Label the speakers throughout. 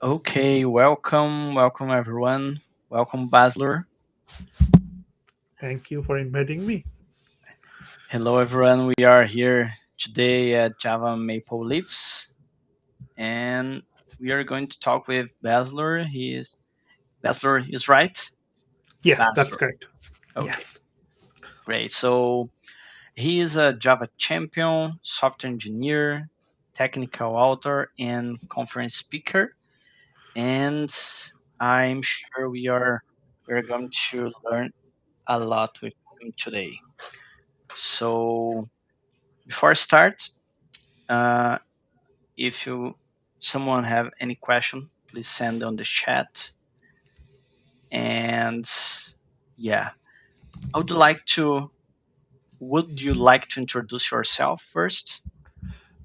Speaker 1: Okay, welcome everyone. Welcome Bazlur.
Speaker 2: Thank you for inviting me.
Speaker 1: Hello everyone. We are here today at Java Maple Leafs, and we are going to talk with Bazlur. Bazlur is right.
Speaker 2: Yes, that's
Speaker 1: Bazlur.
Speaker 2: correct.
Speaker 1: Okay,
Speaker 2: Yes.
Speaker 1: great. So he is a Java champion, software engineer, technical author, and conference speaker. And I'm sure we're going to learn a lot with him today. So before I start, uh, if you someone have any question, please send on the chat. And yeah, I would like to. Would you like to introduce yourself first,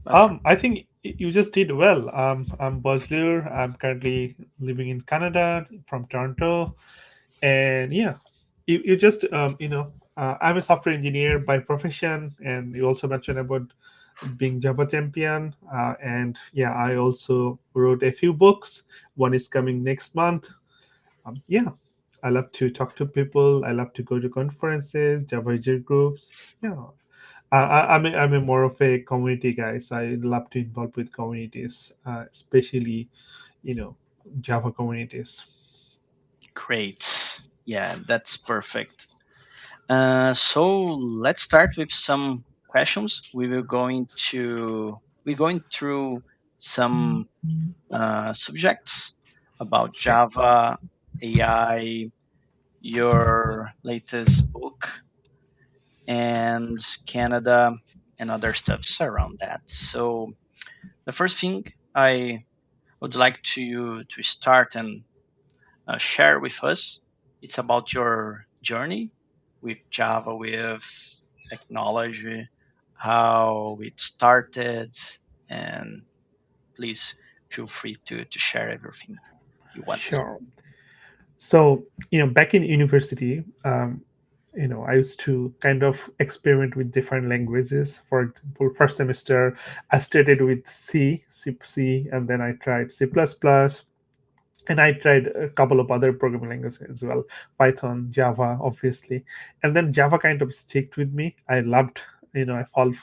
Speaker 1: Basler?
Speaker 2: I think you just did well. I'm Bazlur. I'm currently living in Canada from Toronto, and yeah, you just I'm a software engineer by profession, and you also mentioned about being Java champion, and yeah, I also wrote a few books. One is coming next month. Yeah, I love to talk to people. I love to go to conferences, Java user groups. Yeah, I'm a more of a community guy, so I love to involve with communities, especially you know Java communities.
Speaker 1: Great. Yeah, that's perfect. So let's start with some questions. We're going through some subjects about
Speaker 2: Sure,
Speaker 1: Java, AI, your latest book, and Canada, and other stuffs around that. So the first thing I would like to start and share with us, it's about your journey with Java, with technology, how it started, and please feel free to share everything you want.
Speaker 2: sure. So back in university, I used to kind of experiment with different languages. For example, first semester, I started with C, and then I tried C++, and I tried a couple of other programming languages as well, Python, Java, obviously, and then Java kind of sticked with me. I loved, I fall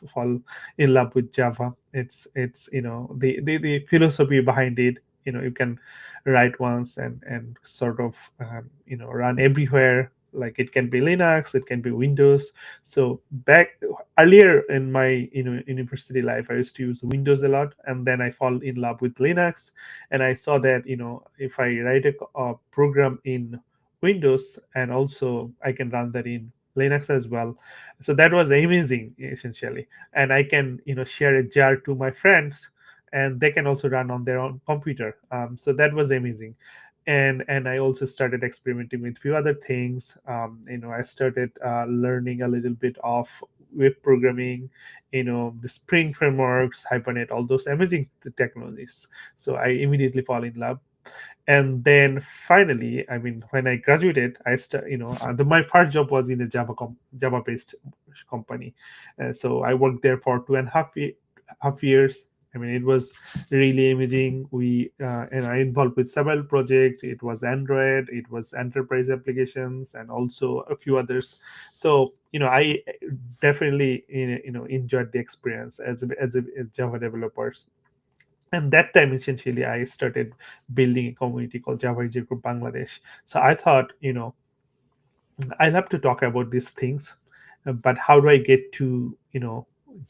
Speaker 2: in love with Java. It's the philosophy behind it. You can write once and sort of run everywhere. Like it can be Linux, it can be Windows. So back earlier in my university life, I used to use Windows a lot, and then I fall in love with Linux, and I saw that if I write a program in Windows, and also I can run that in Linux as well. So that was amazing, essentially. And I can share a jar to my friends, and they can also run on their own computer. So that was amazing. And I also started experimenting with few other things. I started learning a little bit of web programming, the Spring frameworks, Hibernate, all those amazing technologies. So I immediately fall in love. And then finally, I mean, when I graduated, my first job was in a Java based company. So I worked there for 2.5 years. I mean, it was really amazing. And I involved with several projects. It was Android, it was enterprise applications, and also a few others. So I definitely enjoyed the experience as a Java developers. And that time, essentially, I started building a community called Java User Group Bangladesh. So I thought, I love to talk about these things, but how do I get to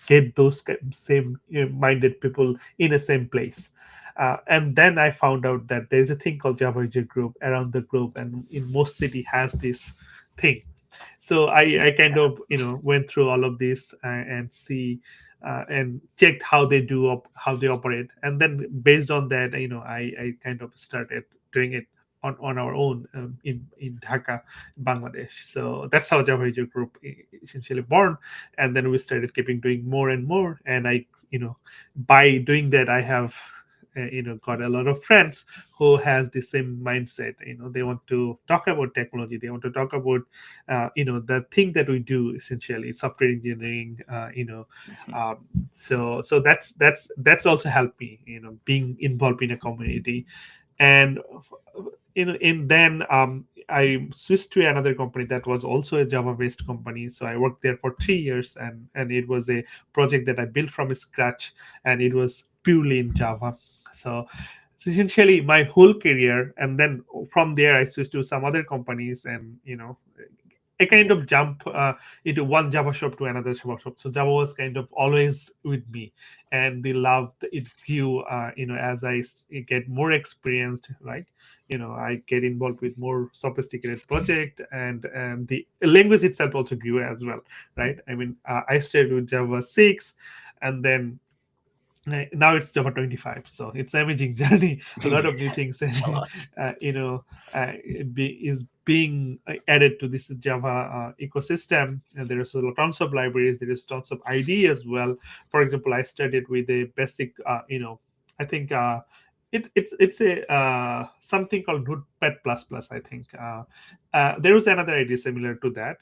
Speaker 2: get those same minded people in the same place? And then I found out that there's a thing called Java User Group around the globe, and in most city has this thing. So I kind of went through all of this, and see and checked how they how they operate, and then based on that, I kind of started doing it on our own, in Dhaka, Bangladesh. So that's how Java User Group essentially born. And then we started keeping doing more and more, and I by doing that, I have got a lot of friends who has the same mindset. They want to talk about technology, they want to talk about the thing that we do, essentially software engineering.
Speaker 1: Mhm.
Speaker 2: So that's also helped me being involved in a community. And in then I switched to another company that was also a Java based company. So I worked there for 3 years, and it was a project that I built from scratch, and it was purely in Java. So essentially my whole career, and then from there I switched to some other companies, and a kind
Speaker 1: Yeah.
Speaker 2: of jump into one Java shop to another Java shop. So Java was kind of always with me, and the love it grew. As I get more experienced, right? I get involved with more sophisticated project, and the language itself also grew as well, right? I mean, I started with Java 6, and then now it's Java 25. So it's an amazing journey. A lot of new
Speaker 1: Yeah,
Speaker 2: things
Speaker 1: it's a lot.
Speaker 2: uh, you know is being added to this Java ecosystem. And there is tons of libraries, there is tons of IDE as well. For example, I started with a basic I think it's a something called Notepad plus plus, I think. There was another idea similar to that.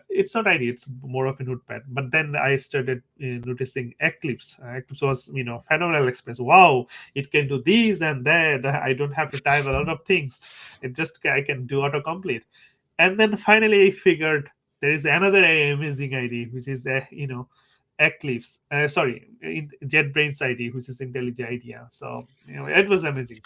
Speaker 2: It's not ID, it's more of a notepad. But then I started noticing Eclipse. Eclipse was, phenomenal experience. Wow, it can do this and that. I don't have to type a lot of things. It just I can do autocomplete. And then finally I figured there is another amazing ID, which is Eclipse. Sorry, JetBrains ID, which is IntelliJ IDEA. So it was amazing.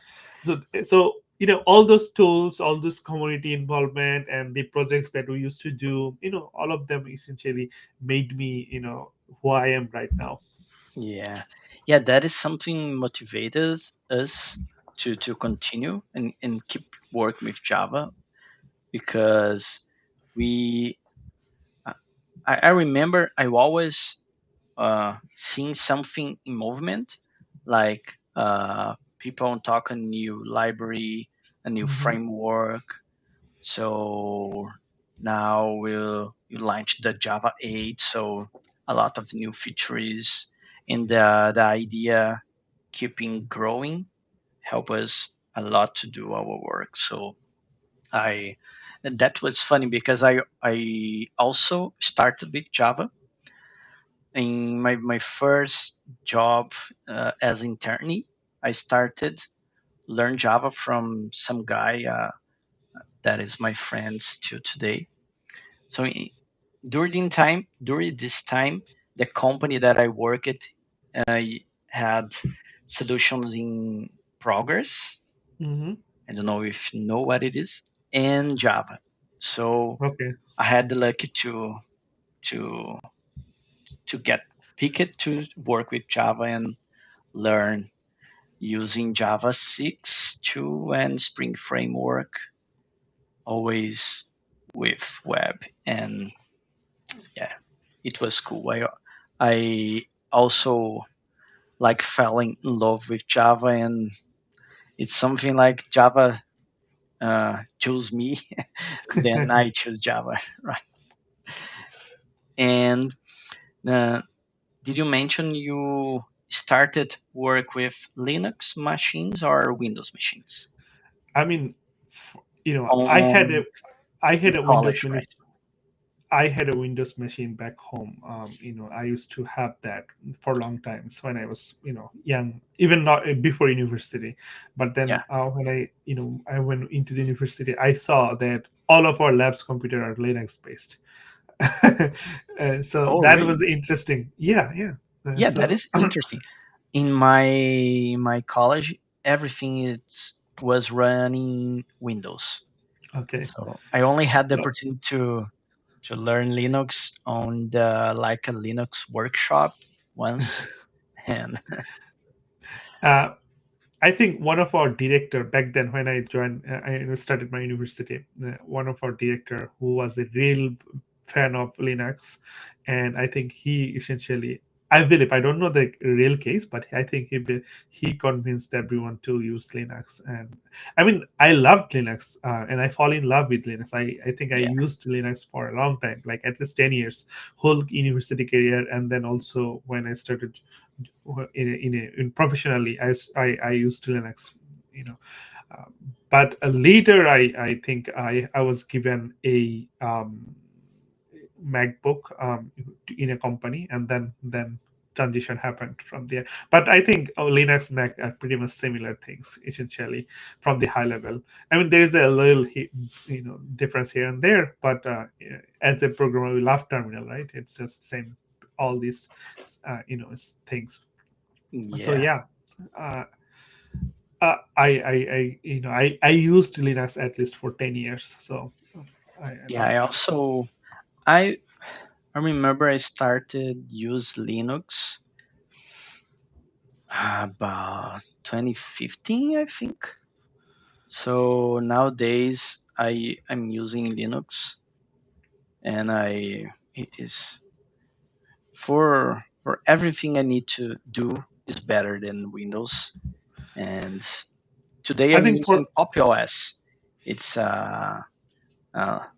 Speaker 2: So all those tools, all this community involvement, and the projects that we used to do, all of them essentially made me who I am right now.
Speaker 1: Yeah. Yeah, that is something motivated us to continue and keep working with Java because we I, I remember I always seeing something in movement, like people talking new library, a new
Speaker 2: Hmm.
Speaker 1: framework. So now you launched the Java 8, so a lot of new features, and the idea keeping growing help us a lot to do our work. So I and that was funny because I also started with Java in my first job as internee. I started learn Java from some guy that is my friend still today. So during this time, the company that I worked uh, had solutions in Progress.
Speaker 2: Hmm.
Speaker 1: I don't know if you know what it is, and Java. So
Speaker 2: Okay.
Speaker 1: I had the lucky to to get picked to work with Java and learn using Java 6, 2, and Spring Framework, always with web. And yeah, it was cool. I also like falling in love with Java, and it's something like Java chose me, then I choose Java, right? And uh, did you mention you started work with Linux machines or Windows machines
Speaker 2: I mean,
Speaker 1: on
Speaker 2: I
Speaker 1: in
Speaker 2: had a Windows
Speaker 1: college,
Speaker 2: mini
Speaker 1: right?
Speaker 2: I had a Windows machine back home. I used to have that for a long times when I was, young, even not before university. But
Speaker 1: Yeah.
Speaker 2: then when I went into the university, I saw that all of our labs computer are Linux based. So
Speaker 1: Oh,
Speaker 2: that
Speaker 1: really?
Speaker 2: was interesting. Yeah, yeah.
Speaker 1: Yeah, that is interesting. In my college, everything was running Windows.
Speaker 2: Okay.
Speaker 1: So I only had the
Speaker 2: So
Speaker 1: opportunity to learn Linux on the like a Linux workshop once, and
Speaker 2: uh, I think one of our director back then when I joined, I started my university. One of our director who was a real fan of Linux, and I think he essentially, I believe, I don't know the real case, but I think he convinced everyone to use Linux. And I mean, I loved Linux, and I fall in love with Linux. I think I
Speaker 1: yeah,
Speaker 2: used Linux for a long time, like at least 10 years, whole university career, and then also when I started in professionally I used Linux, you know. Uh, but later I think I was given a MacBook in a company, and then transition happened from there. But I think Linux, Mac are pretty much similar things essentially from the high level. I mean, there is a little difference here and there, but as a programmer, we love terminal, right? It's just same all these things. So
Speaker 1: Yeah,
Speaker 2: yeah. Uh, I used Linux at least for 10 years, so I
Speaker 1: yeah.
Speaker 2: love
Speaker 1: I
Speaker 2: that.
Speaker 1: also I I remember I started use Linux about 2015, I think. So nowadays I'm using Linux, and I it is for everything I need to do is better than Windows. And today
Speaker 2: I
Speaker 1: I'm
Speaker 2: think
Speaker 1: using
Speaker 2: for
Speaker 1: Pop OS. It's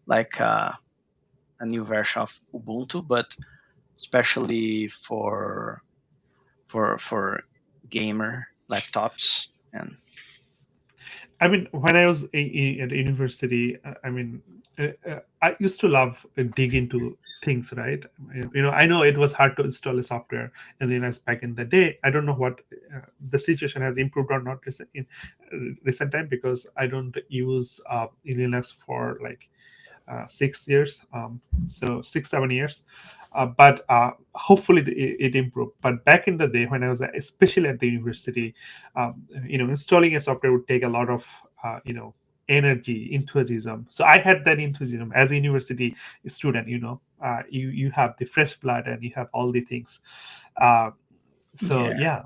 Speaker 1: like a new version of Ubuntu, but especially for gamer laptops. And
Speaker 2: I mean, when I was at university, I used to love dig into things, right? I know it was hard to install a software in Linux back in the day. I don't know what the situation has improved or not in recent time because I don't use Linux for like 6 years, so 6 7 years. But hopefully it improved. But back in the day when I was especially at the university, installing a software would take a lot of energy, enthusiasm. So I had that enthusiasm as a university student. You have the fresh blood and you have all the things. Uh, so
Speaker 1: yeah,
Speaker 2: yeah,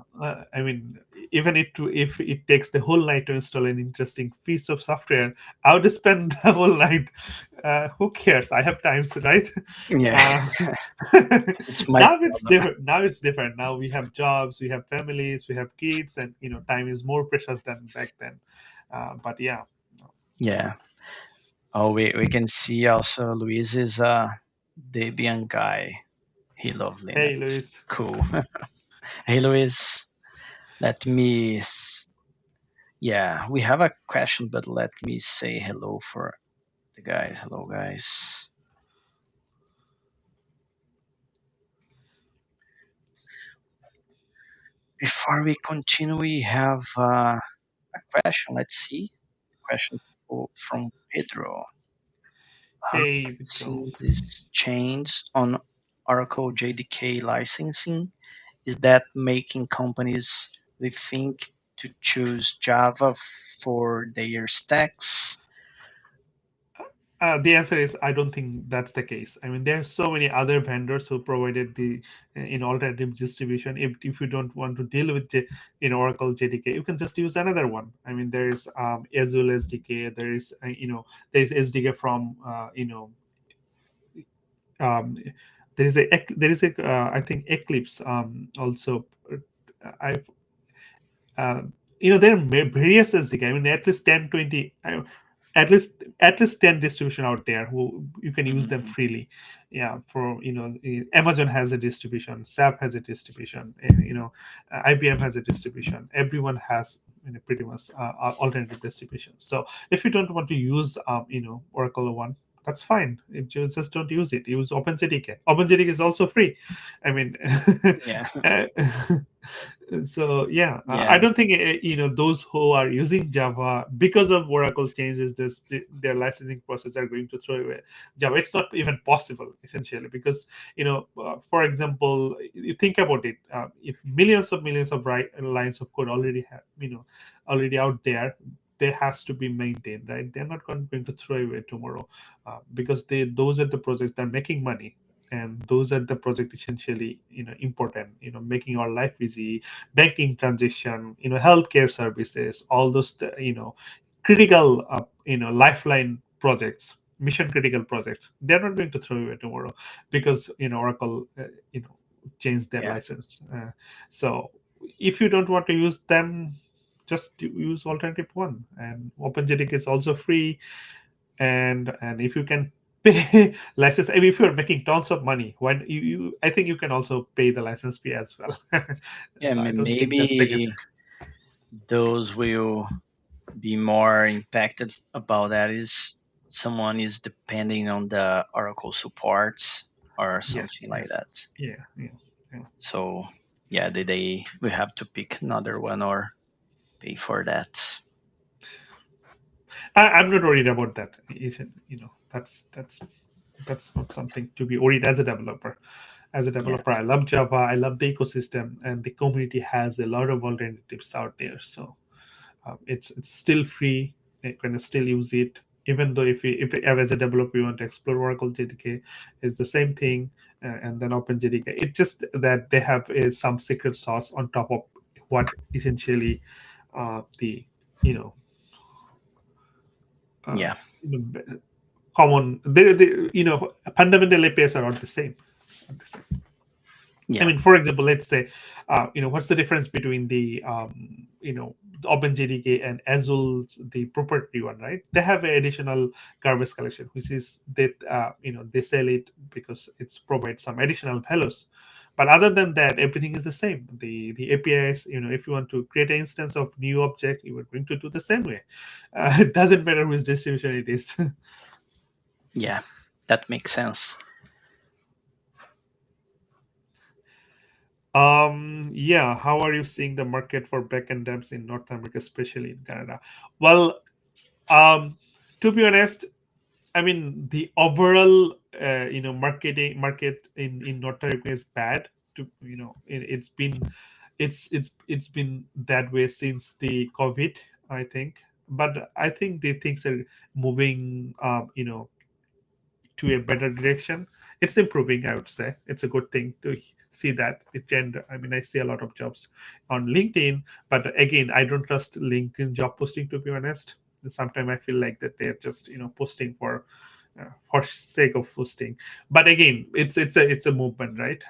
Speaker 2: I mean, even if it takes the whole night to install an interesting piece of software, I would spend the whole night. Who cares? I have times, right?
Speaker 1: yeah,
Speaker 2: uh,
Speaker 1: it's my
Speaker 2: now it's
Speaker 1: problem.
Speaker 2: different. Now it's different. Now we have jobs, we have families, we have kids, and time is more precious than back then. But yeah.
Speaker 1: Yeah. Oh, we can see also Luis is a Debian guy. He loves
Speaker 2: Hey,
Speaker 1: Linux.
Speaker 2: Luis.
Speaker 1: Cool. Hey, Luis. Let me. Yeah, we have a question, but let me say hello for the guys. Hello, guys. Before we continue, we have a question. Let's see. Question from Pedro. Have
Speaker 2: Hey,
Speaker 1: you
Speaker 2: Pedro.
Speaker 1: seen this change on Oracle JDK licensing? Is that making companies rethink to choose Java for their stacks?
Speaker 2: The answer is I don't think that's the case. I mean, there are so many other vendors who provided the alternative distribution. If you don't want to deal with the Oracle JDK, you can just use another one. I mean, there is Azure SDK. There is SDK from um, I think Eclipse also. I uh, there are various SDK. I mean, at least 10, 20, at least 10 distribution out there who you can use them
Speaker 1: Mhm.
Speaker 2: freely. Yeah, for Amazon has a distribution, SAP has a distribution, and, IBM has a distribution. Everyone has pretty much alternative distributions. So if you don't want to use Oracle one, that's fine. Just don't use it. Use OpenJDK. OpenJDK is also free. I mean,
Speaker 1: Yeah,
Speaker 2: uh, so yeah, I
Speaker 1: yeah,
Speaker 2: don't think those who are using Java because of Oracle changes their licensing process are going to throw away Java. It's not even possible essentially because for example, you think about it. If millions of lines of code already have already out there, they has to be maintained, right? They're not going to throw away tomorrow because those are the projects that are making money, and those are the project essentially important, making our life easy, banking transition, healthcare services, all those critical lifeline projects, mission critical projects. They're not going to throw away tomorrow because Oracle changed their
Speaker 1: yeah,
Speaker 2: license. So if you don't want to use them, just use alternative one. And OpenJDK is also free. And if you can pay license, I mean, if you're making tons of money, when I think you can also pay the license fee as well.
Speaker 1: yeah.
Speaker 2: So I don't think that's the case.
Speaker 1: Maybe those will be more impacted about that is someone is depending on the Oracle support or
Speaker 2: Yes,
Speaker 1: something like
Speaker 2: yes,
Speaker 1: that.
Speaker 2: yeah, yeah, yeah.
Speaker 1: So. Yeah, they we have to pick another one or pay for that.
Speaker 2: I'm not worried about that. Isn't that's not something to be worried as a developer. As a
Speaker 1: Yeah,
Speaker 2: developer, I love Java. I love the ecosystem, and the community has a lot of alternatives out there. So it's still free. You can still use it, even though if as a developer you want to explore Oracle JDK, it's the same thing. And then OpenJDK. It's just that they have some secret sauce on top of what essentially the you know, uh,
Speaker 1: yeah,
Speaker 2: you know common. Fundamental APIs are not the same. Not the same. I
Speaker 1: yeah,
Speaker 2: mean, for example, let's say, what's the difference between the OpenJDK and Azure's the proprietary one, right? They have an additional garbage collection, which is that they sell it because it's provides some additional values. But other than that, everything is the same. The APIs, if you want to create an instance of new object, you are going to do the same way. It doesn't matter which distribution it is.
Speaker 1: yeah. That makes sense.
Speaker 2: Yeah, how are you seeing the market for backend devs in North America, especially in Canada? Well, um, to be honest, I mean the overall market in North America is bad. It's been that way since the COVID, I think. But I think the things are moving, to a better direction. It's improving, I would say. It's a good thing to see that the trend. I mean, I see a lot of jobs on LinkedIn, but again, I don't trust LinkedIn job posting, to be honest. Sometimes I feel like that they're just posting for sake of posting. But again, it's a movement, right?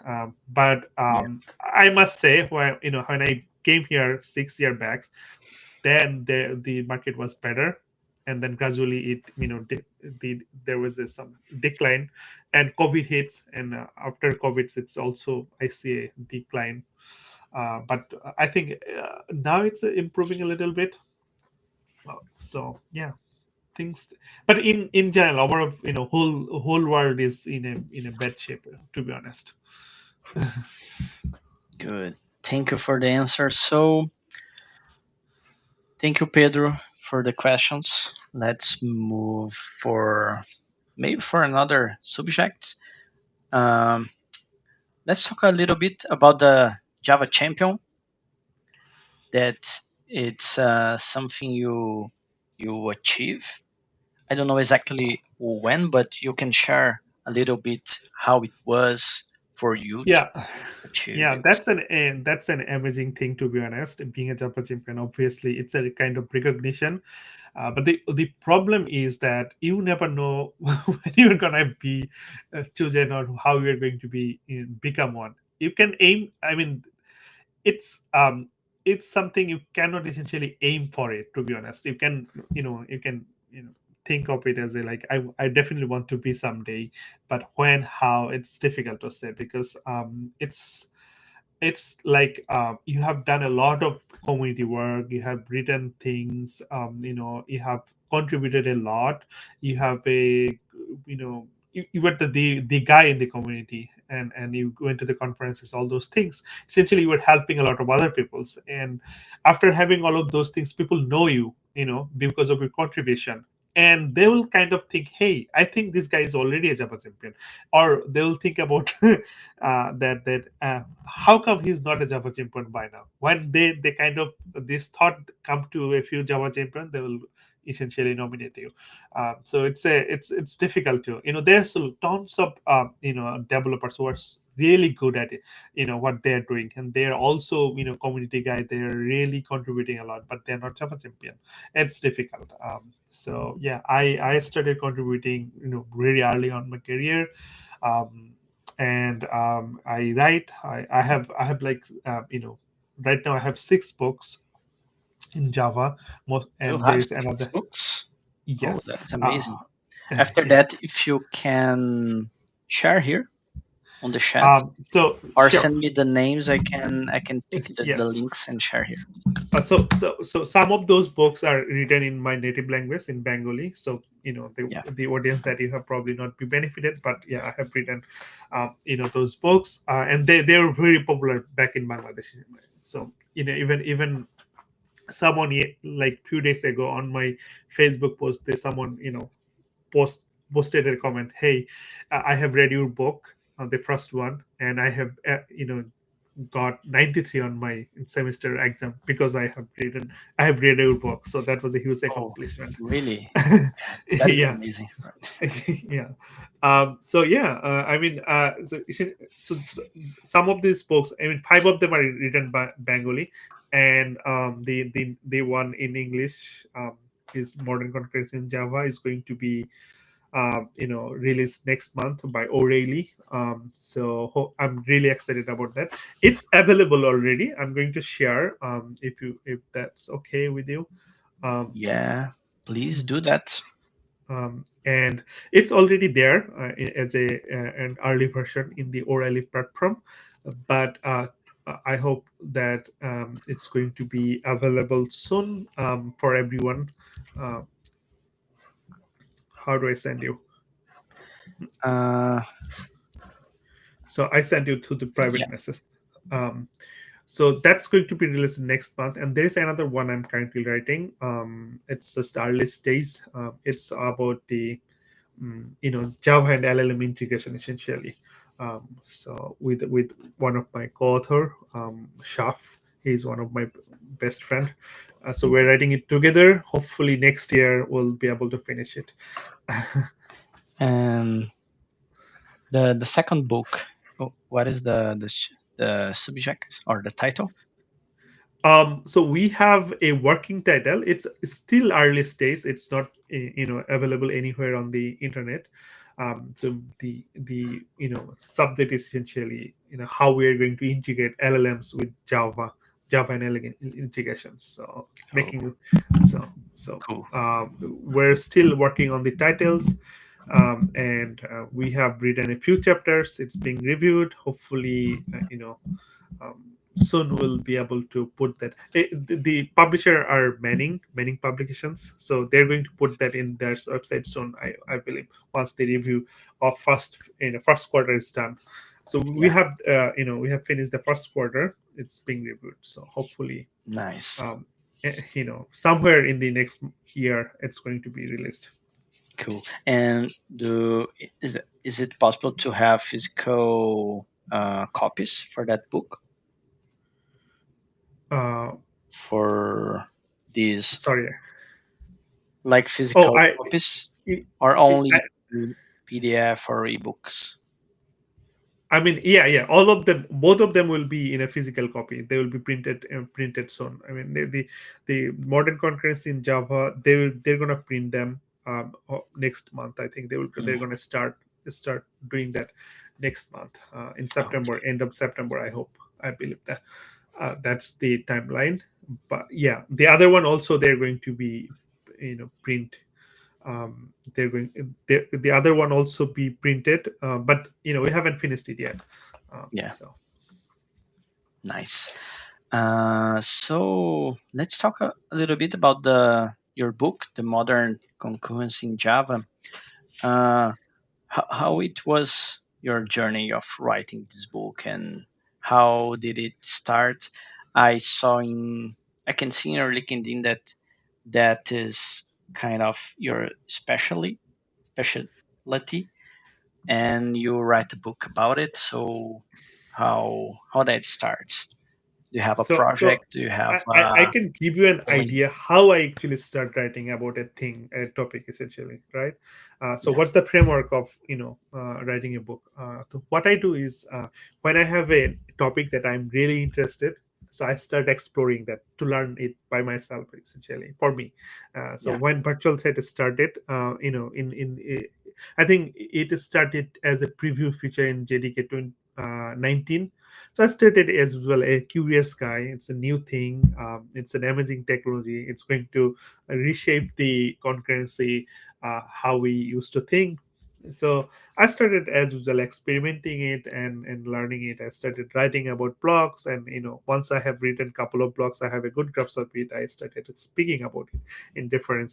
Speaker 2: But
Speaker 1: Yeah,
Speaker 2: I must say, when I came here 6 years back, then the market was better, and then gradually it there was some decline, and COVID hits, and after COVID it's also I see a decline. But I think now it's improving a little bit. So yeah, things. But in general, our whole world is in a bad shape, to be honest.
Speaker 1: good. Thank you for the answer. So, thank you, Pedro, for the questions. Let's move for maybe for another subject. Um, let's talk a little bit about the Java Champion. That it's something you achieve. I don't know exactly when, but you can share a little bit how it was for you to
Speaker 2: Yeah,
Speaker 1: achieve
Speaker 2: yeah,
Speaker 1: it.
Speaker 2: that's an amazing thing, to be honest. Being a Java champion, obviously, it's a kind of recognition. But the problem is that you never know when you're gonna be chosen, or how you're going to be become one. You can aim. I mean, it's um it's something you cannot essentially aim for it, to be honest. You can think of it as a, like, I definitely want to be someday, but when, how, it's difficult to say, because it's like you have done a lot of community work, you have written things, you have contributed a lot, you have you were the guy in the community, and you went to the conferences, all those things. Essentially you were helping a lot of other peoples, and after having all of those things, people know you, because of your contribution, and they will kind of think, hey, I think this guy is already a Java champion. Or they will think about that how come he's not a Java champion by now? When they kind of this thought come to a few Java champions, they will essentially nominate you. So it's difficult to, there's tons of developers who are really good at it, what they're doing, and they're also community guy, they're really contributing a lot, but they're not Java champion. It's difficult. So yeah, I started contributing very early on my career. um, and I write. I have like right now I have 6 books in Java.
Speaker 1: You
Speaker 2: And there
Speaker 1: have
Speaker 2: is
Speaker 1: six
Speaker 2: another.
Speaker 1: books. Oh,
Speaker 2: Yes.
Speaker 1: that's
Speaker 2: uh,
Speaker 1: amazing. After
Speaker 2: yeah.
Speaker 1: that, if you can share here. on the chat,
Speaker 2: So
Speaker 1: or
Speaker 2: sure.
Speaker 1: send me the names. I can pick the
Speaker 2: Yes.
Speaker 1: links and share here.
Speaker 2: So some of those books are written in my native language in Bengali. So
Speaker 1: Yeah.
Speaker 2: the audience that you have probably not be benefited, but yeah, I have written those books, and they're very popular back in Bangladesh. So even someone like few days ago on my Facebook post, there's someone post posted a comment, hey, I have read your book, the first one, and I have got 93 on my semester exam because I have read your book. So that was a huge
Speaker 1: Oh,
Speaker 2: accomplishment.
Speaker 1: really? That is
Speaker 2: Yeah.
Speaker 1: amazing, right?
Speaker 2: Yeah. So yeah, I mean, so some of these books, I mean, five of them are written by Bengali, and the one in English, is Modern Concurrence in Java, is going to be released next month by O'Reilly. I'm really excited about that. It's available already. I'm going to share, if that's okay with you. Um,
Speaker 1: Yeah, please do that.
Speaker 2: and it's already there, as an early version in the O'Reilly platform, but I hope that it's going to be available soon, for everyone. Uh, how do I send you?
Speaker 1: Uh,
Speaker 2: So I sent you to the
Speaker 1: yeah.
Speaker 2: private message. Um, so that's going to be released next month, and there's another one I'm currently writing. It's just early stage. It's about the Java and LLM integration, essentially. So with one of my co-author, Shaf, he's one of my best friend. So we're writing it together. Hopefully next year we'll be able to finish it.
Speaker 1: And the second book, what is the subject or the title?
Speaker 2: So we have a working title. It's still early stage. It's not available anywhere on the internet. So the subject is essentially how we are going to integrate LLMs with Java and LLM integrations. So
Speaker 1: Oh,
Speaker 2: making so so
Speaker 1: cool.
Speaker 2: we're still working on the titles, and we have written a few chapters. It's being reviewed. Hopefully, soon we'll be able to put that. The publisher are Manning Publications, so they're going to put that in their website soon. I believe once the review of first quarter is done. So we
Speaker 1: Yeah,
Speaker 2: have we have finished the first quarter. It's being reviewed. So hopefully,
Speaker 1: nice.
Speaker 2: somewhere in the next year it's going to be released.
Speaker 1: Cool. And is it possible to have physical copies for that book,
Speaker 2: Uh,
Speaker 1: for these,
Speaker 2: Sorry. Oh,
Speaker 1: like physical copies, or
Speaker 2: I
Speaker 1: only PDF or ebooks?
Speaker 2: I mean, yeah. All of them, both of them will be in a physical copy. They will be printed soon. I mean, the modern concurrency in Java, they're gonna print them next month. I think they're
Speaker 1: Mm,
Speaker 2: gonna start doing that next month, in September,
Speaker 1: okay.
Speaker 2: end of September. I believe that that's the timeline. But yeah, the other one also they're going to be print. They're going the other one also be printed, but we haven't finished it yet.
Speaker 1: Yeah,
Speaker 2: So
Speaker 1: nice. So let's talk a little bit about the your book, The Modern Concurrency in Java. Uh, how it was your journey of writing this book, and how did it start? I saw in I can see in your LinkedIn that that is kind of your specialty, and you write a book about it. So how that starts? Do you have a
Speaker 2: so
Speaker 1: project? Do you have
Speaker 2: I can give you an
Speaker 1: a link?
Speaker 2: idea how I actually start writing about a topic, essentially, right? So
Speaker 1: Yeah,
Speaker 2: what's the framework of writing a book? So what I do is, when I have a topic that I'm really interested, so I start exploring that to learn it by myself, essentially, for me. So
Speaker 1: yeah.
Speaker 2: when virtual thread started, I think it started as a preview feature in JDK 2019. So I started as well a curious guy. It's a new thing. It's an amazing technology. It's going to reshape the concurrency, how we used to think. So I started as usual experimenting it and learning it. I started writing about blogs, and once I have written a couple of blogs, I have a good grasp of it. I started speaking about it in different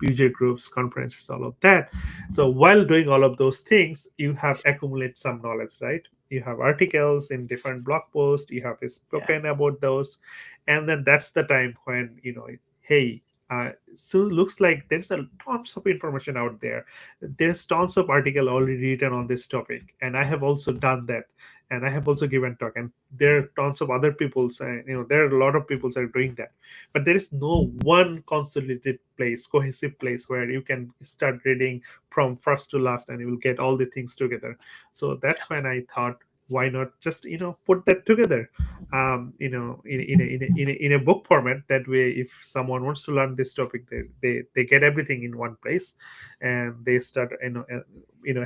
Speaker 2: user groups, conferences, all of that. So while doing all of those things, you have accumulate some knowledge, right? You have articles in different blog posts, you have
Speaker 1: Yeah,
Speaker 2: spoken about those, and then that's the time when hey, so looks like there's a tons of information out there. There's tons of article already written on this topic, and I have also done that, and I have also given talk, and there are tons of other people's there are a lot of people are doing that, but there is no one consolidated place, cohesive place where you can start reading from first to last and you will get all the things together. So that's when I thought, why not just put that together, in a book format. That way, if someone wants to learn this topic, they get everything in one place, and they start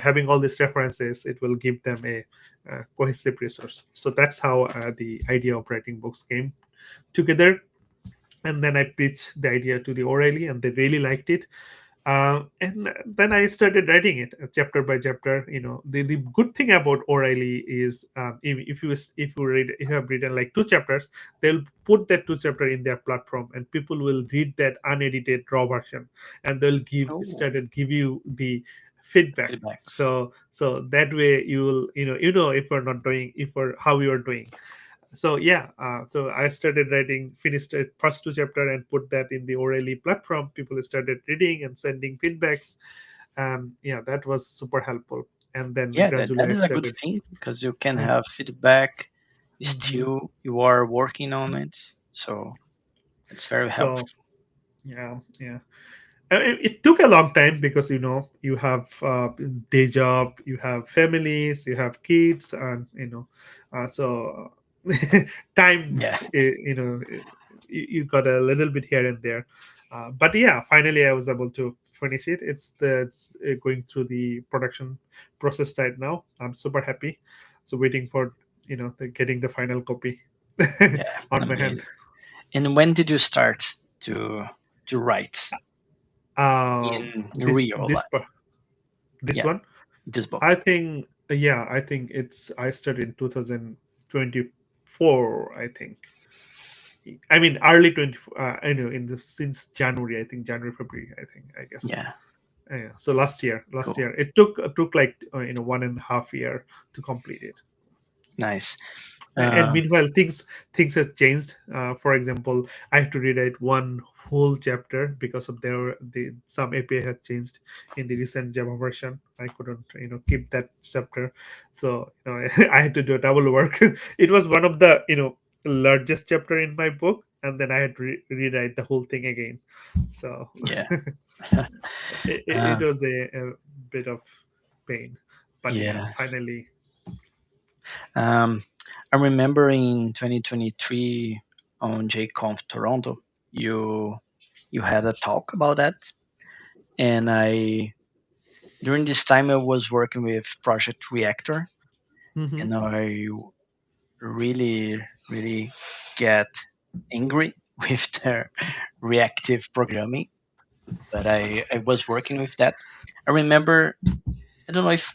Speaker 2: having all these references. It will give them a cohesive resource. So that's how the idea of writing books came together. And then I pitched the idea to the O'Reilly, and they really liked it. And then I started writing it chapter by chapter. The good thing about O'Reilly is, if you have written like two chapters, they'll put that two chapter in their platform, and people will read that unedited raw version, and they'll
Speaker 1: oh,
Speaker 2: give you the feedback.
Speaker 1: feedbacks.
Speaker 2: So that way you will if you're not doing, if or how you're doing. So yeah, so I started writing, finished the first two chapter and put that in the O'Reilly platform. People started reading and sending feedbacks. Yeah, that was super helpful. And then
Speaker 1: Yeah,
Speaker 2: gradually
Speaker 1: that
Speaker 2: I
Speaker 1: is a good
Speaker 2: started.
Speaker 1: thing because you can
Speaker 2: uh,
Speaker 1: have feedback.
Speaker 2: mhm.
Speaker 1: Still, you are working on it, so it's very
Speaker 2: So
Speaker 1: helpful.
Speaker 2: yeah, yeah. It took a long time because you have day job, you have families, you have kids, and so time,
Speaker 1: Yeah,
Speaker 2: you got a little bit here and there. But yeah, finally I was able to finish it. It's going through the production process right now. I'm super happy. So waiting for getting the final copy
Speaker 1: yeah,
Speaker 2: on my hand.
Speaker 1: amazing. And when did you start to to write in
Speaker 2: This
Speaker 1: real life?
Speaker 2: this
Speaker 1: Yeah,
Speaker 2: one,
Speaker 1: this book.
Speaker 2: I think, yeah, I think I started in 2024. I think, I mean early 20. I know in the since January. I think January, February. I think, I guess.
Speaker 1: Yeah,
Speaker 2: Yeah. So last
Speaker 1: cool,
Speaker 2: year it took like 1.5 year to complete it.
Speaker 1: nice.
Speaker 2: And
Speaker 1: Um,
Speaker 2: meanwhile, things has changed. For example, I have to rewrite one whole chapter because of the some API had changed in the recent Java version. I couldn't keep that chapter, so I had to do double work. It was one of the largest chapter in my book, and then I had to rewrite the whole thing again. So
Speaker 1: yeah,
Speaker 2: it
Speaker 1: uh,
Speaker 2: was a bit of pain, but
Speaker 1: yeah.
Speaker 2: finally.
Speaker 1: Um, I remember in 2023 on JConf Toronto, you you had a talk about that, and I during this time I was working with Project Reactor,
Speaker 2: Mhm.
Speaker 1: and I really get angry with their reactive programming. But I was working with that. I remember, I don't know if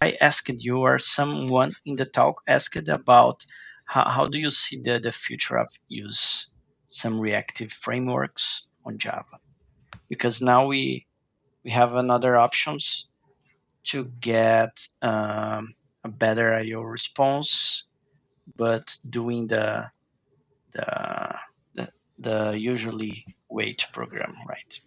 Speaker 1: I asked you or someone in the talk asked about how do you see the future of use some reactive frameworks on Java? Because now we have another options to get a better IO response, but doing the the, the usually way to program, right?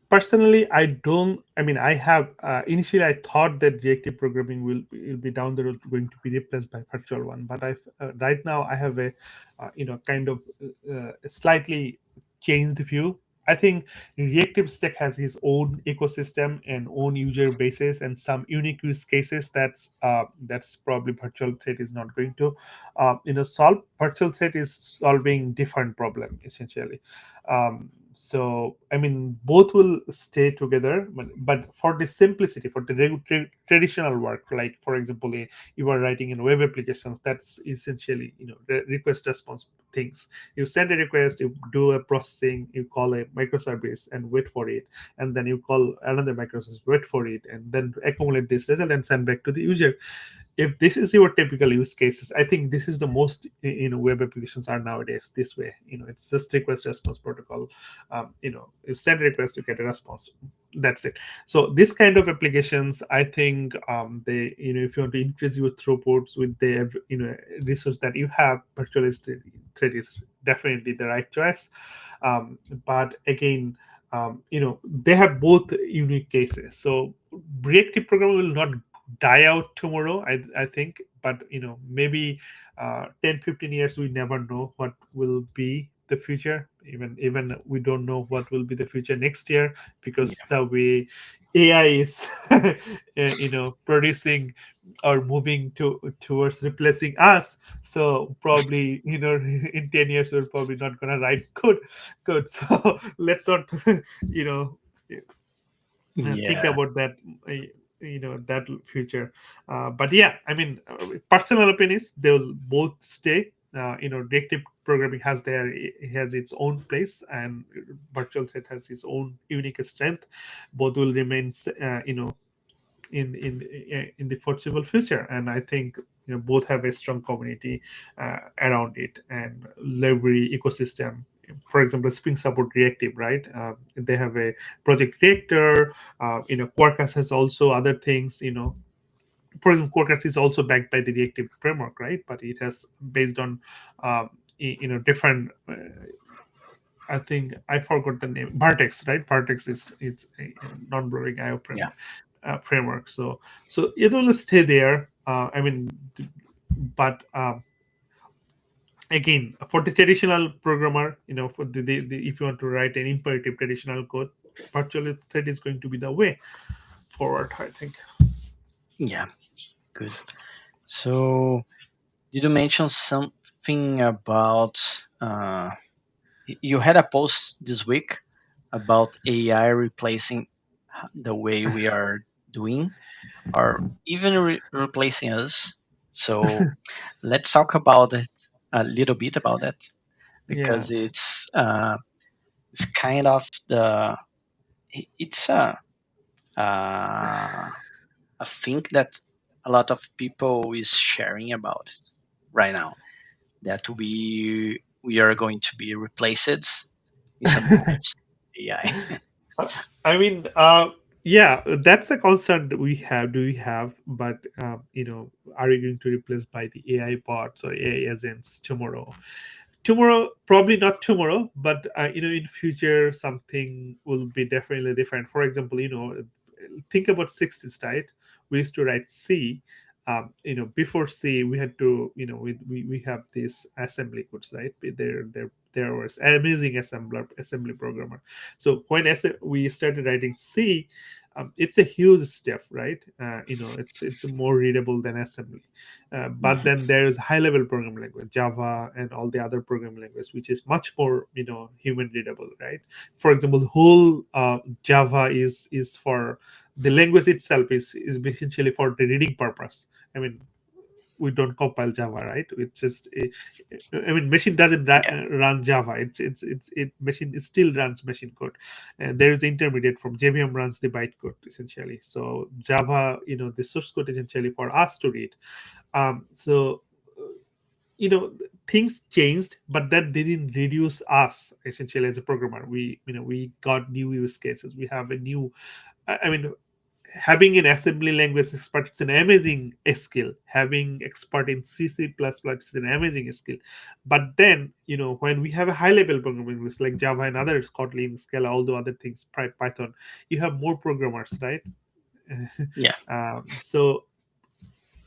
Speaker 2: Personally, I don't. I mean, I have initially I thought that reactive programming will be down the road going to be replaced by virtual one, but I right now I have a kind of slightly changed view. I think reactive stack has its own ecosystem and own user bases and some unique use cases that's probably virtual thread is not going to solve. Virtual thread is solving different problem essentially. So I mean, both will stay together, but for the simplicity, for the traditional work, like for example, you are writing in web applications, that's essentially, request response things. You send a request, you do a processing, you call a microservice and wait for it, and then you call another microservice, wait for it, and then accumulate this result and send back to the user. If this is your typical use cases, I think this is the most, web applications are nowadays this way. It's just request response protocol. You send request, you get a response, that's it. So this kind of applications, I think, they, if you want to increase your throughputs with the, resource that you have, thread is definitely the right choice. But again, they have both unique cases. So reactive programming will not die out tomorrow, I think, but maybe 10 15 years, we never know what will be the future. Even we don't know what will be the future next year, because
Speaker 1: Yeah.
Speaker 2: the way AI is producing or moving towards replacing us. So probably, in 10 years we're probably not gonna write code. So let's not you know think
Speaker 1: Yeah.
Speaker 2: about that, uh, that future. But yeah, I mean, personal opinions, they'll both stay. Reactive programming has has its own place, and virtual set has its own unique strength. Both will remain, in the foreseeable future, and I think, both have a strong community around it, and library ecosystem. For example, Spring Support Reactive, right? They have a project reactor. Quarkus has also other things. For example, Quarkus is also backed by the Reactive framework, right? But it has based on, different. I think I forgot the name. Vertex, right? Vertex is it's a non-blurring IO
Speaker 1: Yeah.
Speaker 2: framework. So it will stay there. I mean, but again, for the traditional programmer, for if you want to write an imperative traditional code, virtual thread is going to be the way forward, I think.
Speaker 1: Yeah. Good. So, did you mention something about? You had a post this week about AI replacing the way we are doing, or even replacing us. So let's talk about it a little bit about that,
Speaker 2: Yeah.
Speaker 1: because it's kind of it's uh, a thing that a lot of people is sharing about it right now, that we are going to be replaced in some moments AI.
Speaker 2: I mean, yeah, that's a concern that we have. Do we have? But are we going to replace by the AI bots or AI agents tomorrow? Tomorrow, probably not tomorrow, but in future, something will be definitely different. For example, think about 60s, right? We used to write C. Before C, we had to, we have these assembly codes, right? There was amazing assembly programmer. So when we started writing C, it's a huge step, right? It's more readable than assembly. But
Speaker 1: Mhm.
Speaker 2: then there's high level programming language, Java, and all the other programming language, which is much more, human readable, right? For example, the whole Java is for the language itself is essentially for the reading purpose. I mean, we don't compile Java, right? It's just I mean, machine doesn't
Speaker 1: Yeah,
Speaker 2: run Java. It machine it still runs machine code. And there is intermediate from JVM runs the bytecode essentially. So Java, the source code is essentially for us to read. So uh, you know things changed, but that didn't reduce us essentially as a programmer. We got new use cases. We have a new. I mean, having an assembly language expert, it's an amazing skill. Having expert in C++ is an amazing skill. But then, when we have a high level programming language like Java and others, Kotlin, Scala, all the other things, Python, you have more programmers, right?
Speaker 1: yeah,
Speaker 2: So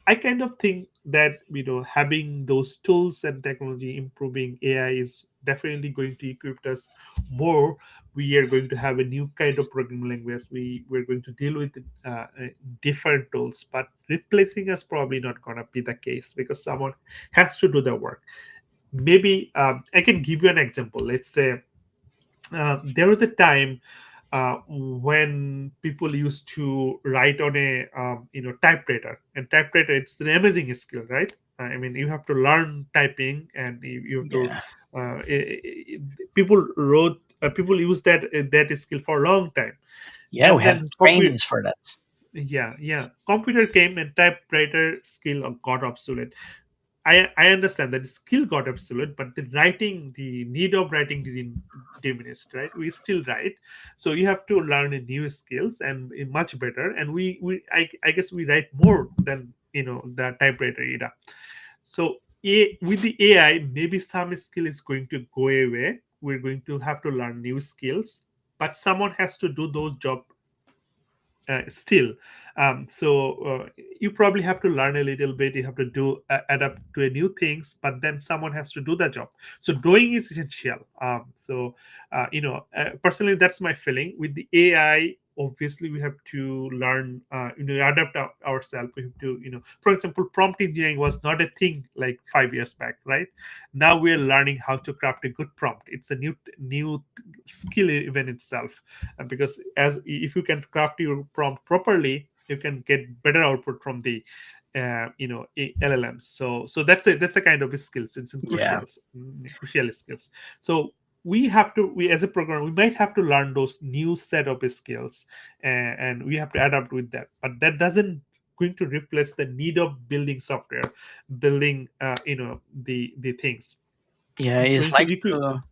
Speaker 2: I kind of think that, having those tools and technology improving AI is definitely going to equip us more. We are going to have a new kind of programming language. We're going to deal with different tools, but replacing us probably not gonna be the case, because someone has to do the work. Maybe I can give you an example. Let's say there was a time when people used to write on a typewriter, and typewriter, it's an amazing skill, right? I mean, you have to learn typing, and you have to
Speaker 1: Yeah.
Speaker 2: people wrote people use that skill for a long time.
Speaker 1: Yeah, we
Speaker 2: And
Speaker 1: have
Speaker 2: then
Speaker 1: trainings for that.
Speaker 2: yeah, computer came and typewriter skill got obsolete. I understand that the skill got obsolete, but the need of writing didn't diminish, right? We still write, so you have to learn a new skills and much better. And I guess we write more than the typewriter era. So with the AI, maybe some skill is going to go away. We're going to have to learn new skills, but someone has to do those job still. So you probably have to learn a little bit. You have to adapt to a new things, but then someone has to do the job. So doing is essential. Personally, that's my feeling with the AI. Obviously, we have to learn, adapt ourselves. We have to, for example, prompt engineering was not a thing like 5 years back, right? Now we are learning how to craft a good prompt. It's a new skill even itself. Because as if you can craft your prompt properly, you can get better output from the LLMs. So that's a kind of skills. It's in
Speaker 1: Yeah.
Speaker 2: crucial skills. So we as a programmer, we might have to learn those new set of skills, and we have to adapt with that. But that doesn't going to replace the need of building software, building the things.
Speaker 1: Yeah,
Speaker 2: It's
Speaker 1: it's
Speaker 2: going to
Speaker 1: like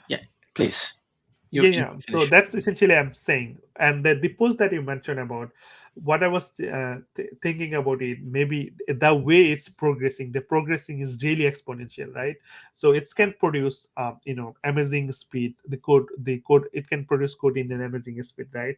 Speaker 1: yeah, please. You
Speaker 2: Yeah, so
Speaker 1: finish.
Speaker 2: that's essentially I'm saying. And the post that you mentioned about what I was thinking about it, maybe the way it's progressing, the progressing is really exponential, right? So it can produce, amazing speed. The code, it can produce code in an amazing speed, right?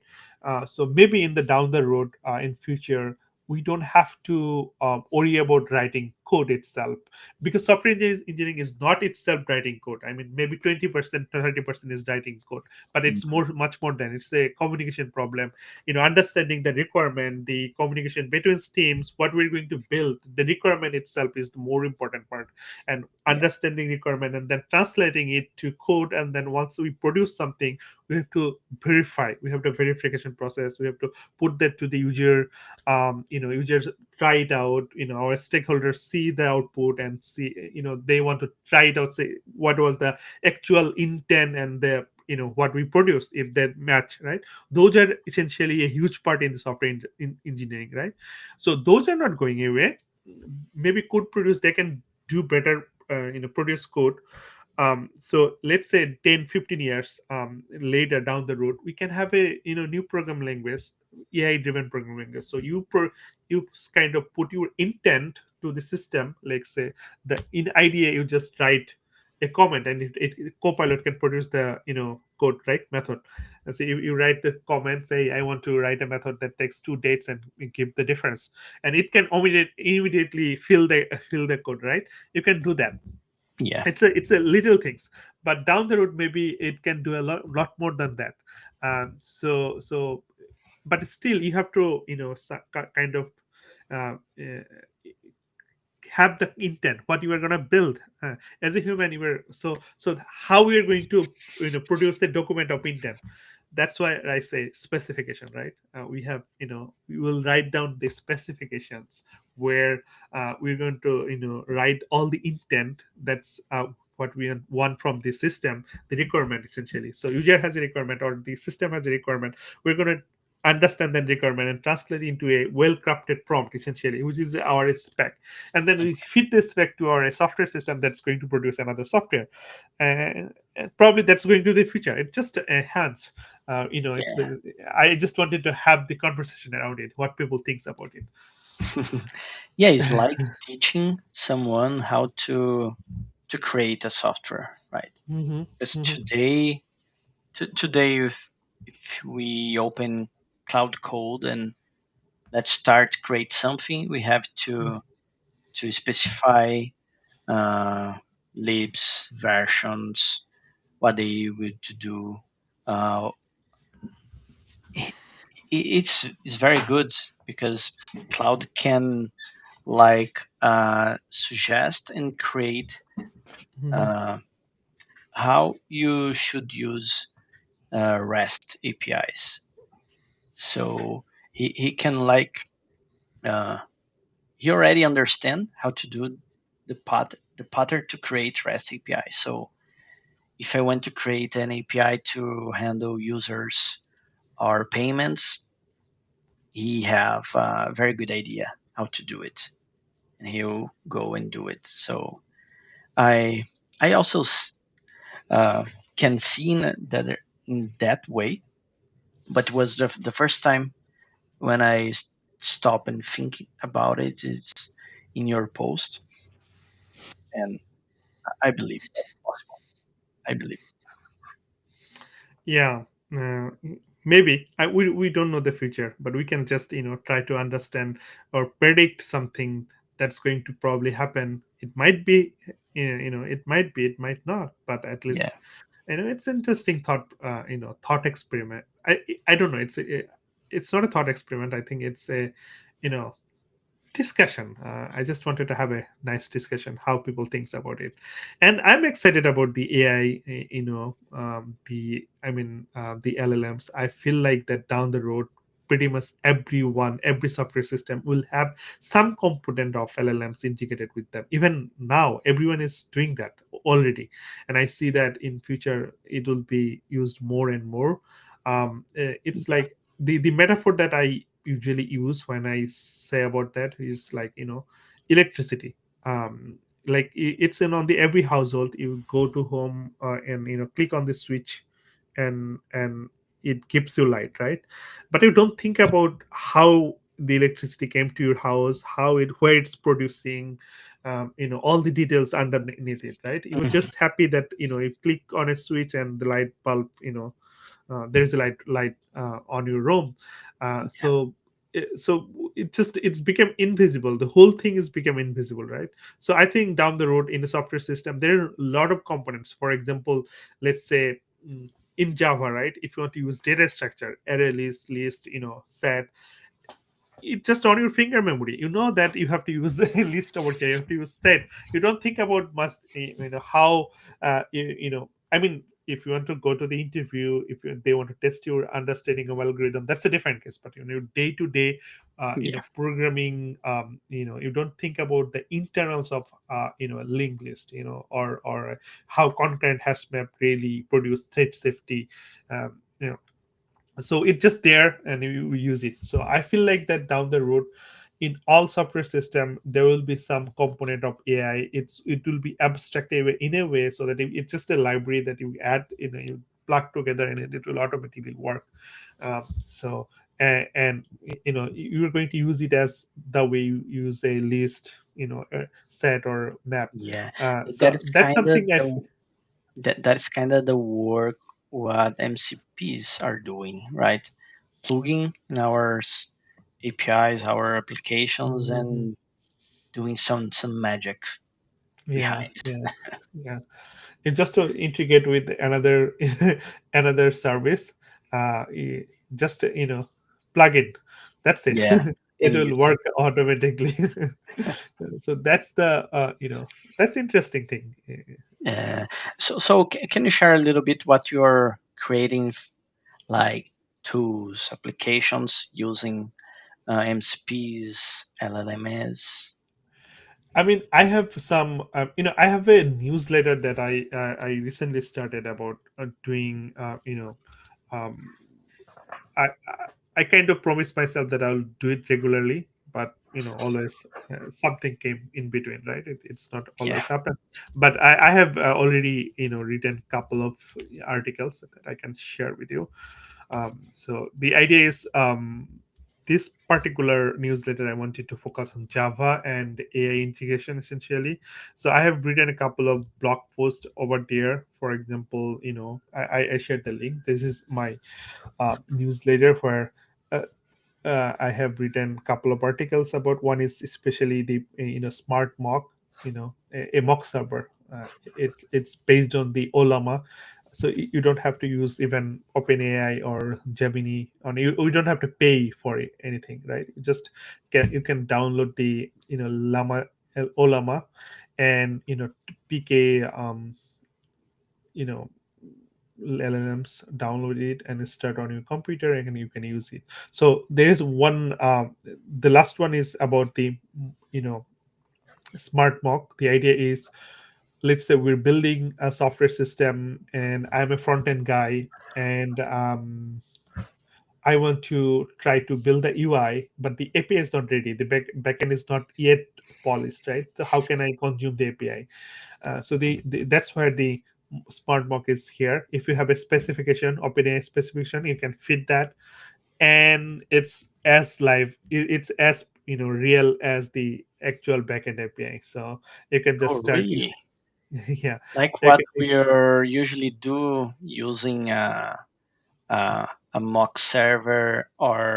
Speaker 2: So maybe in the down the road, in future, we don't have to worry about writing code itself, because software engineering is not itself writing code. I mean, maybe 20% 30% is writing code, but it's
Speaker 1: Mhm.
Speaker 2: much more than it's a communication problem. Understanding the requirement, the communication between teams, what we're going to build, the requirement itself is the more important part. And
Speaker 1: Yeah,
Speaker 2: understanding requirement and then translating it to code, and then once we produce something, we have to verify. We have the verification process. We have to put that to the user. Users try it out. Our stakeholders see the output and see, they want to try it out, say what was the actual intent, and the what we produce, if that match, right? Those are essentially a huge part in the software engineering, right? So those are not going away. Maybe code produce, they can do better, produce code. So let's say 10, 15 years later down the road, we can have a new program language, AI driven program language. So you kind of put your intent to the system, like say the in IDA, you just write a comment, and Copilot can produce the code, right, method. And so you write the comment, say I want to write a method that takes two dates and give the difference, and it can immediately fill the code, right? You can do that.
Speaker 1: yeah,
Speaker 2: It's a little things, but down the road maybe it can do a lot more than that. So but still you have to kind of uh, uh, have the intent what you are going to build. As a human, you were so how we are going to produce a document of intent. That's why I say specification, right? We have we will write down the specifications where we're going to write all the intent. That's what we want from the system, the requirement essentially. So user has a requirement or the system has a requirement. We're going to understand that requirement and translate it into a well crafted prompt essentially, which is our spec. And then we feed this spec to our software system that's going to produce another software. And probably that's going to the future. It just enhance. It's
Speaker 1: yeah.
Speaker 2: I just wanted to have the conversation around it, what people thinks about it.
Speaker 1: Yeah, it's like teaching someone how to create a software, right?
Speaker 2: Hmm.
Speaker 1: Because
Speaker 2: Hmm.
Speaker 1: today, if we open Cloud Code and let's start create something, we have to specify uh, libs versions, what they would to do. Uh, i- it's very good because cloud can like suggest and create
Speaker 2: Hmm.
Speaker 1: uh, how you should use REST APIs. So he can like uh, he already understand how to do the pattern to create REST API. So if I want to create an API to handle users or payments, he have a very good idea how to do it, and he'll go and do it. So I I also uh, can see in that way, but was the first time when I stop and think about it. It's in your post, and I believe that's possible. I believe.
Speaker 2: Yeah, uh, maybe we don't know the future, but we can just try to understand or predict something that's going to probably happen. It might be, it might be, it might not, but at
Speaker 1: Yeah,
Speaker 2: least it's interesting thought, thought experiment. I don't know. It's not a thought experiment. I think it's a you know discussion. I just wanted to have a nice discussion how people thinks about it, and I'm excited about the AI. The LLMs. I feel like that down the road, pretty much every software system will have some component of LLMs integrated with them. Even now, everyone is doing that already, and I see that in future it will be used more and more. It's like the metaphor that I usually use when I say about that is like electricity. Like it's in on the every household. You go to home and click on the switch, and it gives you light, right? But you don't think about how the electricity came to your house, how it where it's producing, all the details underneath it, right? You're
Speaker 1: mhm,
Speaker 2: just happy that you click on a switch and the light bulb, there's a light on your room.
Speaker 1: yeah,
Speaker 2: So it's become invisible. The whole thing is become invisible, right? So I think down the road in the software system there are a lot of components. For example, let's say, in Java, right? If you want to use data structure, array list, set, it's just on your finger memory. You know that you have to use a list over here. You have to use set. You don't think about must how I mean, if you want to go to the interview, if they want to test your understanding of algorithm, that's a different case. But day to day,
Speaker 1: yeah,
Speaker 2: programming, you don't think about the internals of a linked list, or how concurrent hash map really produce thread safety. So it's just there and you use it. So I feel like that down the road in all software system there will be some component of AI. It will be abstracted in a way so that it's just a library that you add, you plug together and it will automatically work. So and you're going to use it as the way you use a list, a set or map.
Speaker 1: yeah. That
Speaker 2: So
Speaker 1: is
Speaker 2: that's
Speaker 1: kind of
Speaker 2: something
Speaker 1: that's kind of the work what MCPs are doing, right? Plugging in our APIs, our applications,
Speaker 2: Mhm.
Speaker 1: and doing some magic
Speaker 2: Yeah,
Speaker 1: behind.
Speaker 2: yeah, yeah. And just to integrate with another another service, just plug in, that's it.
Speaker 1: Yeah,
Speaker 2: It
Speaker 1: and
Speaker 2: will
Speaker 1: use it.
Speaker 2: work automatically. So that's the that's interesting thing.
Speaker 1: Uh, so can you share a little bit what you're creating, like tools, applications using MCPs, LLMs?
Speaker 2: I mean, I have some, I have a newsletter that I recently started about doing, um, I kind of promised myself that I'll do it regularly, but always something came in between, right? It's not
Speaker 1: Yeah,
Speaker 2: always happen. But I have already written a couple of articles that I can share with you. So the idea is, this particular newsletter I wanted to focus on Java and AI integration essentially. So I have written a couple of blog posts over there. For example, I shared the link. This is my newsletter where uh, I have written a couple of articles about. One is especially the smart mock, a mock server. It's based on the Olama, so you don't have to use even OpenAI or Gemini. On you don't have to pay for anything, right? You can download the Olama, and pick a you know LLMs, download it and start on your computer, and you can use it. So there is one. The last one is about the you know smart mock. The idea is, let's say we're building a software system, and I'm a front end guy, and I want to try to build the UI, but the API is not ready. The backend is not yet polished, right? So how can I consume the API? So that's where the smart mock is here. If you have a specification, OpenAI specification, you can fit that, and it's as live. It's as real as the actual backend API. So you can just
Speaker 1: Oh,
Speaker 2: start.
Speaker 1: really?
Speaker 2: Yeah,
Speaker 1: Like
Speaker 2: you
Speaker 1: what
Speaker 2: can,
Speaker 1: we are usually do using a mock server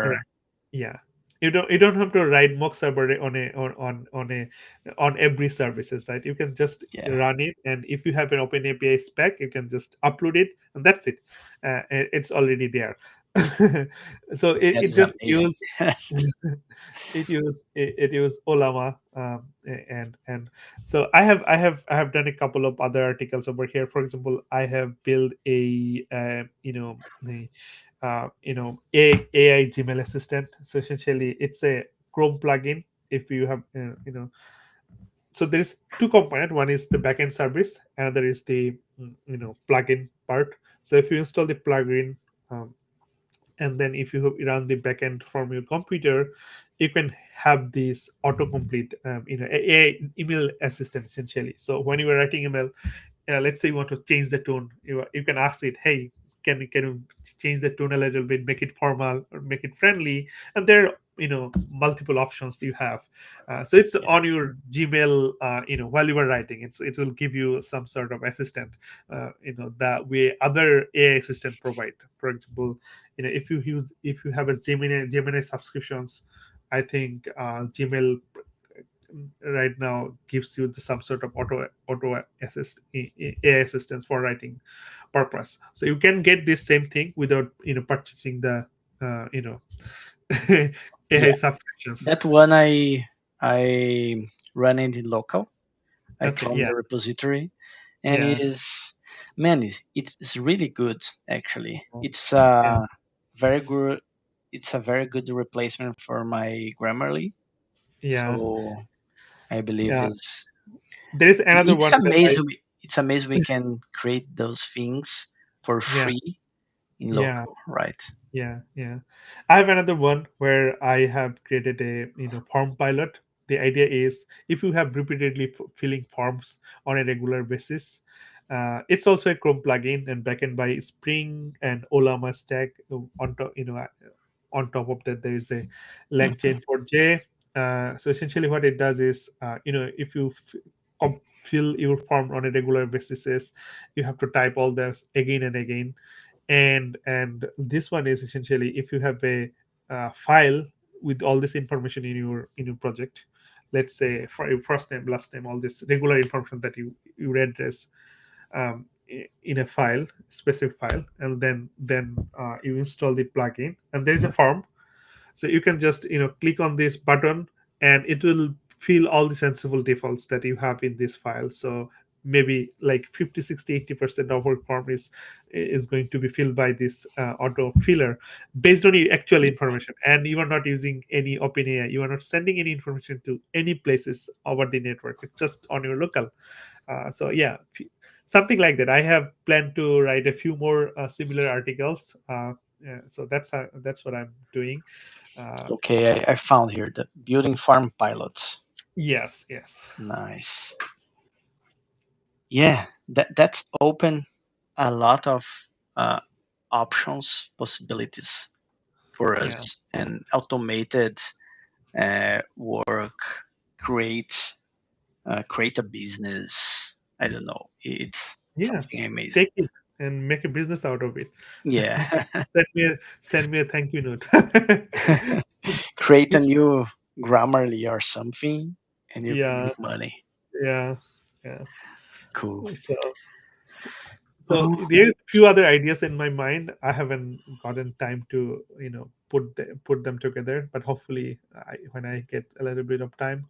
Speaker 2: right.
Speaker 1: or
Speaker 2: Yeah, you don't have to write mock server on every services, right? You can just
Speaker 1: yeah,
Speaker 2: run it, and if you have an open API spec, you can just upload it, and that's it. It's already there. So it,
Speaker 1: that
Speaker 2: it
Speaker 1: is
Speaker 2: just
Speaker 1: amazing.
Speaker 2: use it use Olama, and so I have done a couple of other articles over here. For example, I have built AI Gmail assistant. So essentially, it's a Chrome plugin. If you have, so there is two component. One is the backend service, another is the plugin part. So if you install the plugin, um, and then if you run the backend from your computer, you can have this autocomplete, a email assistant essentially. So when you are writing email, let's say you want to change the tone, you can ask it, hey, can you change the tone a little bit, make it formal or make it friendly, and there are multiple options you have. So it's
Speaker 1: Yeah.
Speaker 2: on your Gmail, while you are writing, it will give you some sort of assistant, that way other AI assistant provide. For example, if you have a Gemini subscriptions, I think Gmail right now gives you some sort of auto AI assistance for writing purpose. So you can get this same thing without purchasing the uh, you know AI
Speaker 1: Yeah,
Speaker 2: subscriptions.
Speaker 1: that one I run in the local. I
Speaker 2: Okay,
Speaker 1: clone
Speaker 2: yeah,
Speaker 1: the repository, and it
Speaker 2: yeah,
Speaker 1: is man, it's really good actually. It's
Speaker 2: yeah,
Speaker 1: very good. It's a very good replacement for my Grammarly.
Speaker 2: yeah,
Speaker 1: So I believe
Speaker 2: yeah.
Speaker 1: is
Speaker 2: There is another
Speaker 1: it's
Speaker 2: one that I
Speaker 1: amazing. It's amazing we can create those things for
Speaker 2: yeah,
Speaker 1: free in
Speaker 2: yeah,
Speaker 1: local, right?
Speaker 2: yeah. I have another one where I have created a form pilot. The idea is, if you have repeatedly filling forms on a regular basis, it's also a Chrome plugin and backend by Spring and Olama stack. On top, on top of that, there is a
Speaker 1: Mhm.
Speaker 2: LangChain for J. So essentially, what it does is, if you fill your form on a regular basis, you have to type all this again and again. And this one is essentially, if you have a file with all this information in your project, let's say for your first name, last name, all this regular information that you address, in a file, specific file, and then you install the plugin, and there is a form. So you can just click on this button, and it will fill all the sensible defaults that you have in this file. So maybe like 50, 60, 80% of our form is going to be filled by this auto filler based on your actual information, and you are not using any OpenAI, you are not sending any information to any places over the network, it's just on your local. So yeah, something like that. I have planned to write a few more similar articles. Yeah, so that's what I'm doing. uh,
Speaker 1: Okay, I found here the building farm pilot.
Speaker 2: yes, yes,
Speaker 1: Nice. Yeah, that's open a lot of uh, options, possibilities for
Speaker 2: yeah,
Speaker 1: us, and automated work, create create a business. I don't know. It's
Speaker 2: yeah.
Speaker 1: something amazing.
Speaker 2: Take it and make a business out of it.
Speaker 1: Yeah,
Speaker 2: Send me a thank you note.
Speaker 1: create a new Grammarly or something, and you can
Speaker 2: Yeah,
Speaker 1: make money.
Speaker 2: yeah, yeah.
Speaker 1: Cool.
Speaker 2: So
Speaker 1: Oh,
Speaker 2: there's a few other ideas in my mind. I haven't gotten time to put them together, but hopefully, when I get a little bit of time,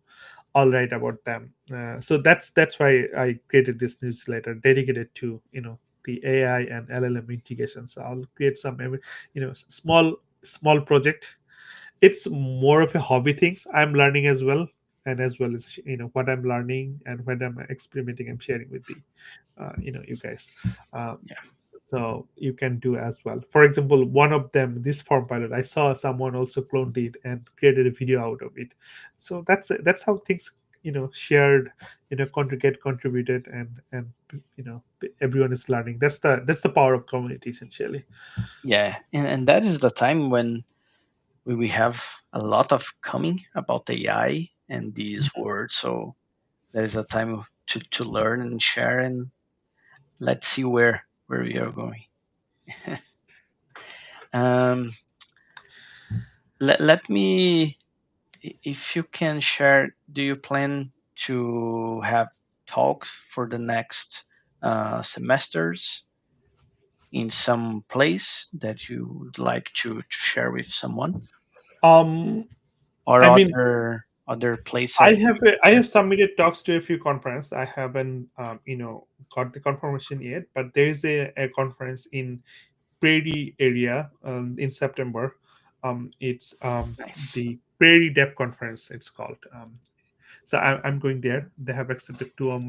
Speaker 2: I'll write about them. So that's why I created this newsletter dedicated to the AI and LLM integration. So I'll create some, small project. It's more of a hobby things I'm learning as well, and as well as what I'm learning and when I'm experimenting, I'm sharing with the you guys. Um,
Speaker 1: Yeah.
Speaker 2: so you can do as well. For example, one of them, this form pilot, I saw someone also cloned it and created a video out of it. So that's how things shared, get contributed, and everyone is learning. That's the power of community essentially.
Speaker 1: Yeah, and that is the time when we have a lot of coming about AI and these words. So there is a time to learn and share, and let's see where we are going. um, let me, if you can share, do you plan to have talks for the next semesters in some place that you would like to share with someone,
Speaker 2: um
Speaker 1: or
Speaker 2: I mean,
Speaker 1: other places you
Speaker 2: I
Speaker 1: share?
Speaker 2: have submitted talks to a few conference. I haven't got the confirmation yet, but there is a conference in Prairie area in September. It's
Speaker 1: Nice.
Speaker 2: the Prairie Dev Conference. It's called. So I'm going there. They have accepted two of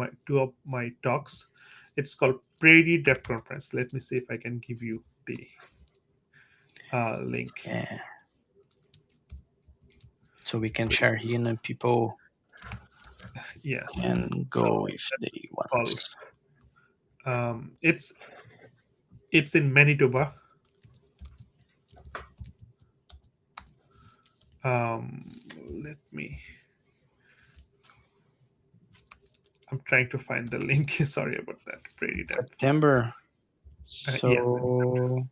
Speaker 2: my talks. It's called Prairie Dev Conference. Let me see if I can give you the link.
Speaker 1: Yeah. So we can share here and people
Speaker 2: Yes.
Speaker 1: can
Speaker 2: So
Speaker 1: go if
Speaker 2: that's
Speaker 1: they want.
Speaker 2: called. It's in Manitoba. Let me. I'm trying to find the link. Sorry about that. Prairie Dev.
Speaker 1: September.
Speaker 2: Yes, it's September.
Speaker 1: So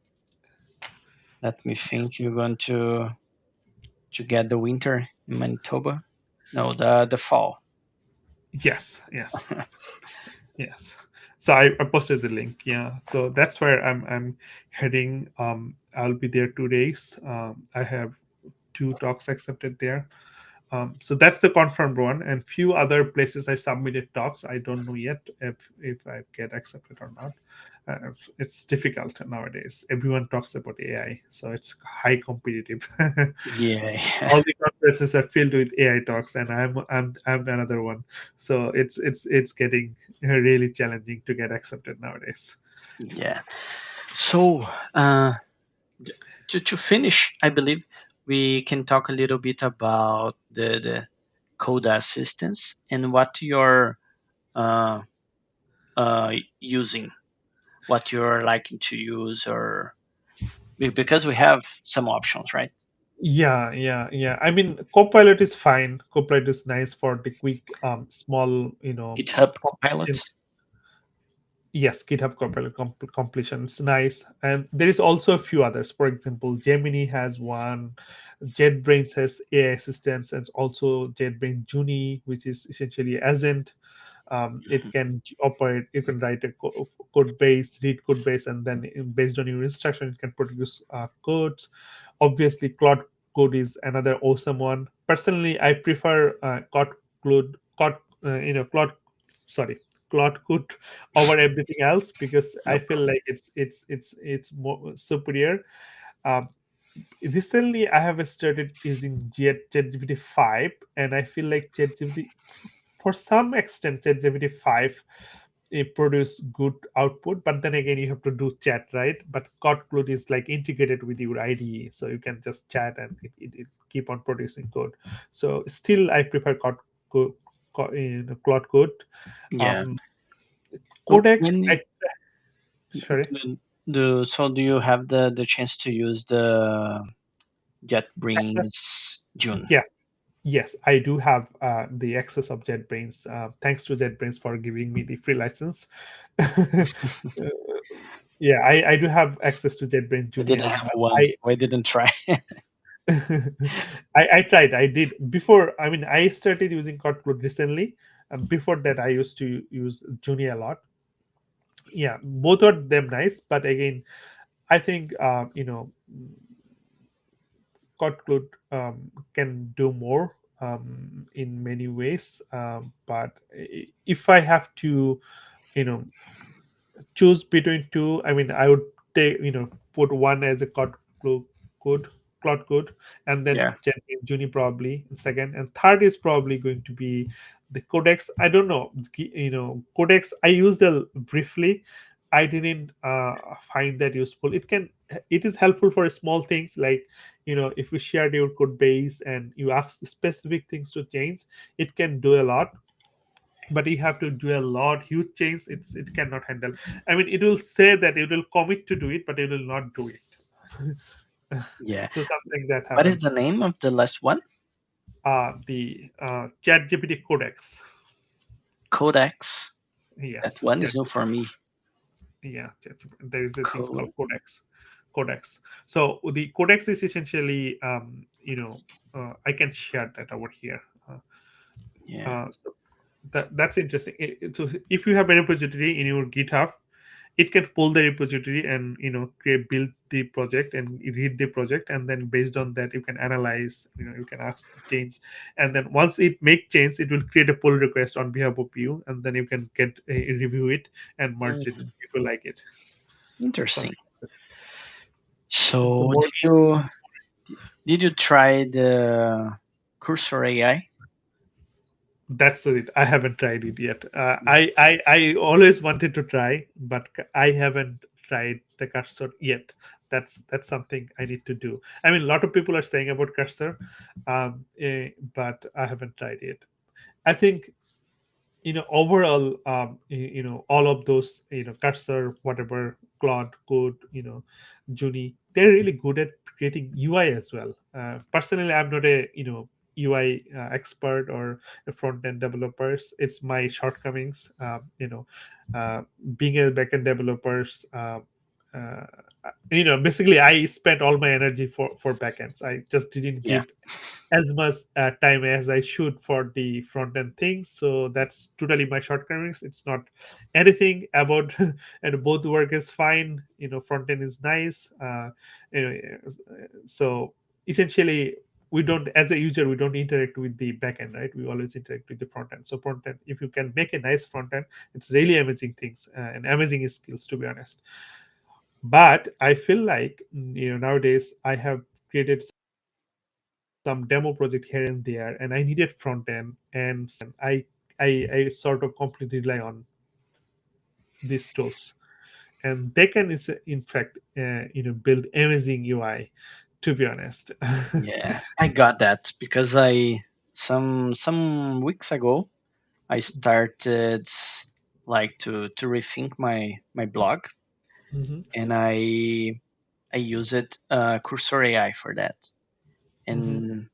Speaker 1: let me
Speaker 2: Yes,
Speaker 1: think. You're going to get the winter in Manitoba? No, the fall.
Speaker 2: yes, yes, yes. So I posted the link. Yeah. So that's where I'm heading. I'll be there 2 days. I have two talks accepted there. So that's the confirmed one, and few other places I submitted talks. I don't know yet if I get accepted or not. It's difficult nowadays. Everyone talks about AI, so it's high competitive.
Speaker 1: Yeah.
Speaker 2: All the conferences are filled with AI talks, and I'm another one. So it's getting really challenging to get accepted nowadays.
Speaker 1: Yeah. So to finish, I believe we can talk a little bit about the Coda assistance and what you're uh, using, what you're liking to use, or because we have some options, right?
Speaker 2: Yeah, yeah, yeah. I mean, Copilot is fine. Copilot is nice for the quick, small,
Speaker 1: GitHub Copilot.
Speaker 2: completion. Yes, GitHub Copilot completion is nice, and there is also a few others. For example, Gemini has one, JetBrains has AI assistants, and also JetBrains Juni, which is essentially agent. It can operate. You can write a code base, read code base, and then based on your instruction, it can produce codes. Obviously, Claude Code is another awesome one. Personally, I prefer Claude, sorry, Claude Code over everything else because I
Speaker 1: No
Speaker 2: feel
Speaker 1: problem.
Speaker 2: like it's more superior. Um, Recently, I have started using ChatGPT 5, and I feel like ChatGPT, for some extent, ChatGPT 5 it produce good output, but then again you have to do chat, right? But Code is like integrated with your IDE, so you can just chat and it keep on producing code. So still I prefer Cloud Code.
Speaker 1: Yeah.
Speaker 2: um Codex,
Speaker 1: When
Speaker 2: I sorry.
Speaker 1: do you have the chance to use the
Speaker 2: Access?
Speaker 1: JetBrains June?
Speaker 2: Yes, yes, I do have the access of JetBrains. Thanks to JetBrains for giving me the free license. Uh, yeah, I do have access to JetBrains
Speaker 1: I
Speaker 2: Junior
Speaker 1: didn't
Speaker 2: as
Speaker 1: have
Speaker 2: well.
Speaker 1: one, so I didn't try.
Speaker 2: I tried. I did before. I mean, I started using Kotlin recently. Before that, I used to use Junior a lot. Yeah, both are them nice, but again, I think Kotlin can do more in many ways. But if I have to, you know, choose between two, I mean, I would take, put one as a code, cloud code, and then
Speaker 1: Yeah.
Speaker 2: Juni probably second, and third is probably going to be the codex. I don't know, codex. I used the briefly. I didn't find that useful. It is helpful for small things like, if you shared your code base and you ask specific things to change, it can do a lot, but you have to do a lot huge change, it cannot handle. I mean, it will say that it will commit to do it, but it will not do it.
Speaker 1: Yeah.
Speaker 2: So something that
Speaker 1: What is the
Speaker 2: happens.
Speaker 1: name of the last one?
Speaker 2: The chat gpt codex.
Speaker 1: Codex. That
Speaker 2: Yes,
Speaker 1: one
Speaker 2: chat,
Speaker 1: is new for me.
Speaker 2: yeah, there is a thing called
Speaker 1: Code.
Speaker 2: codex. So the codex is essentially, I can share that over here.
Speaker 1: Yeah.
Speaker 2: So that's interesting. So if you have a repository in your GitHub, it can pull the repository and, create, build the project and read the project, and then based on that you can analyze, you can ask to change, and then once it make change, it will create a pull request on behalf of you, and then you can get review it and merge it
Speaker 1: Mhm.
Speaker 2: if you like it.
Speaker 1: Interesting.
Speaker 2: Something. It's the
Speaker 1: So,
Speaker 2: more.
Speaker 1: did you try the Cursor AI?
Speaker 2: That's it. I haven't tried it yet. I always wanted to try, but I haven't tried the cursor yet. That's something I need to do. I mean, a lot of people are saying about cursor, but I haven't tried it. I think, overall, all of those, cursor, whatever, Claude Code, Juni, they're really good at creating UI as well. Personally, I'm not a, UI expert or a front end developers. It's my shortcomings. Uh, being a backend developers, uh, basically I spent all my energy for backends. I just didn't
Speaker 1: Yeah.
Speaker 2: give as much time as I should for the front end things. So that's totally my shortcomings. It's not anything about, and both work is fine. Front end is nice. You know, so essentially, we don't, as a user, we don't interact with the back end, right? We always interact with the front end. So front end, if you can make a nice front end, it's really amazing things, and amazing skills, to be honest. But I feel like, nowadays I have created some demo project here and there, and I needed front end, and I sort of completely rely on these tools, and they can in fact, build amazing UI, to be honest.
Speaker 1: Yeah. I got that because some weeks ago I started like to rethink my blog,
Speaker 2: Hmm.
Speaker 1: and I use it Cursor AI for that.
Speaker 2: Hmm.
Speaker 1: And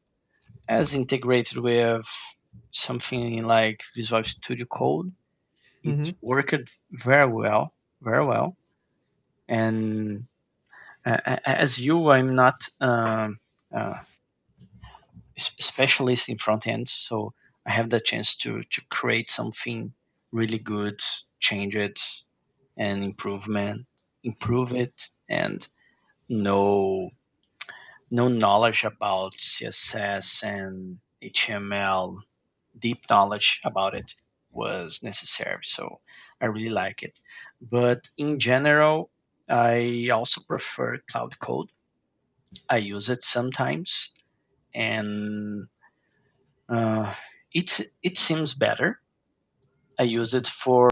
Speaker 1: as integrated with something like Visual Studio Code, it
Speaker 2: Hmm.
Speaker 1: worked very well, very well. And as you, I'm not uh, specialist in front end, so I have the chance to create something really good, change it, and improve it, and no no knowledge about CSS and HTML, deep knowledge about it was necessary. So I really like it. But in general, I also prefer Cloud Code. I use it sometimes, and it seems better. I use it for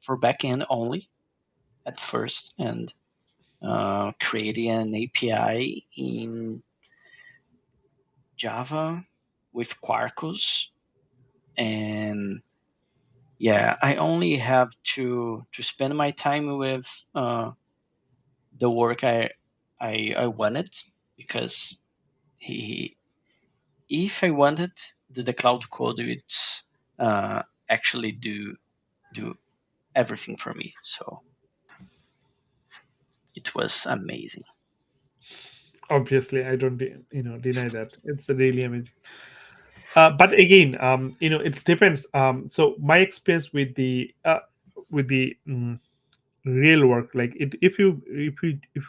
Speaker 1: backend only at first, and creating an API in Java with Quarkus, and yeah, I only have to spend my time with the work I wanted, because he if I wanted the cloud code, it's actually do everything for me. So it was amazing.
Speaker 2: Obviously, I don't deny that it's really amazing. But again, it depends. So my experience with the real work, like it, if you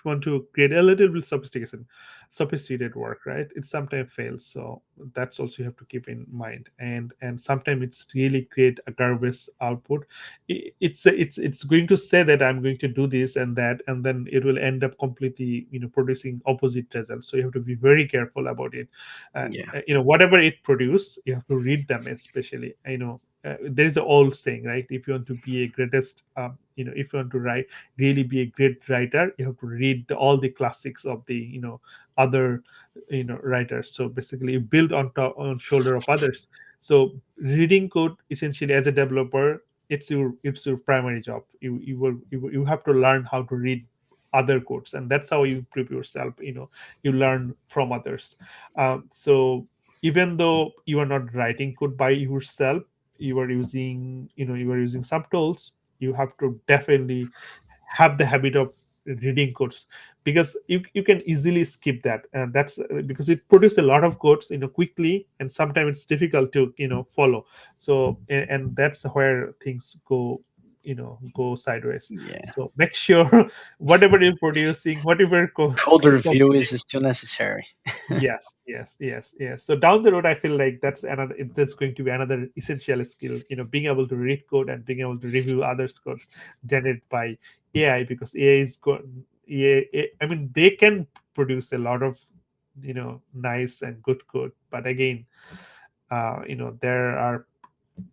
Speaker 2: want to create a little bit sophisticated work, right, it sometimes fails. So that's also you have to keep in mind. And sometimes it's really create a garbage output. It's going to say that I'm going to do this and that, and then it will end up completely, producing opposite results. So you have to be very careful about it.
Speaker 1: Yeah.
Speaker 2: Whatever it produce, you have to read them, especially, there is an old saying, right? If you want to be a greatest, if you want to write, really be a great writer, you have to read all the classics of the, other, writers. So basically, you build on top, on shoulder of others. So reading code, essentially, as a developer, it's your primary job. You have to learn how to read other codes, and that's how you improve yourself. You learn from others. So even though you are not writing code by yourself, you are using some tools, you have to definitely have the habit of reading codes, because you can easily skip that, and that's because it produces a lot of codes, quickly, and sometimes it's difficult to, follow. So and that's where things go sideways.
Speaker 1: Yeah.
Speaker 2: So make sure whatever you're producing, whatever
Speaker 1: Code review is still necessary.
Speaker 2: Yes, yes, yes, yes. So down the road, I feel like that's going to be another essential skill. Being able to read code and being able to review others' codes generated by AI, because AI is good. I mean, they can produce a lot of nice and good code, but again, there are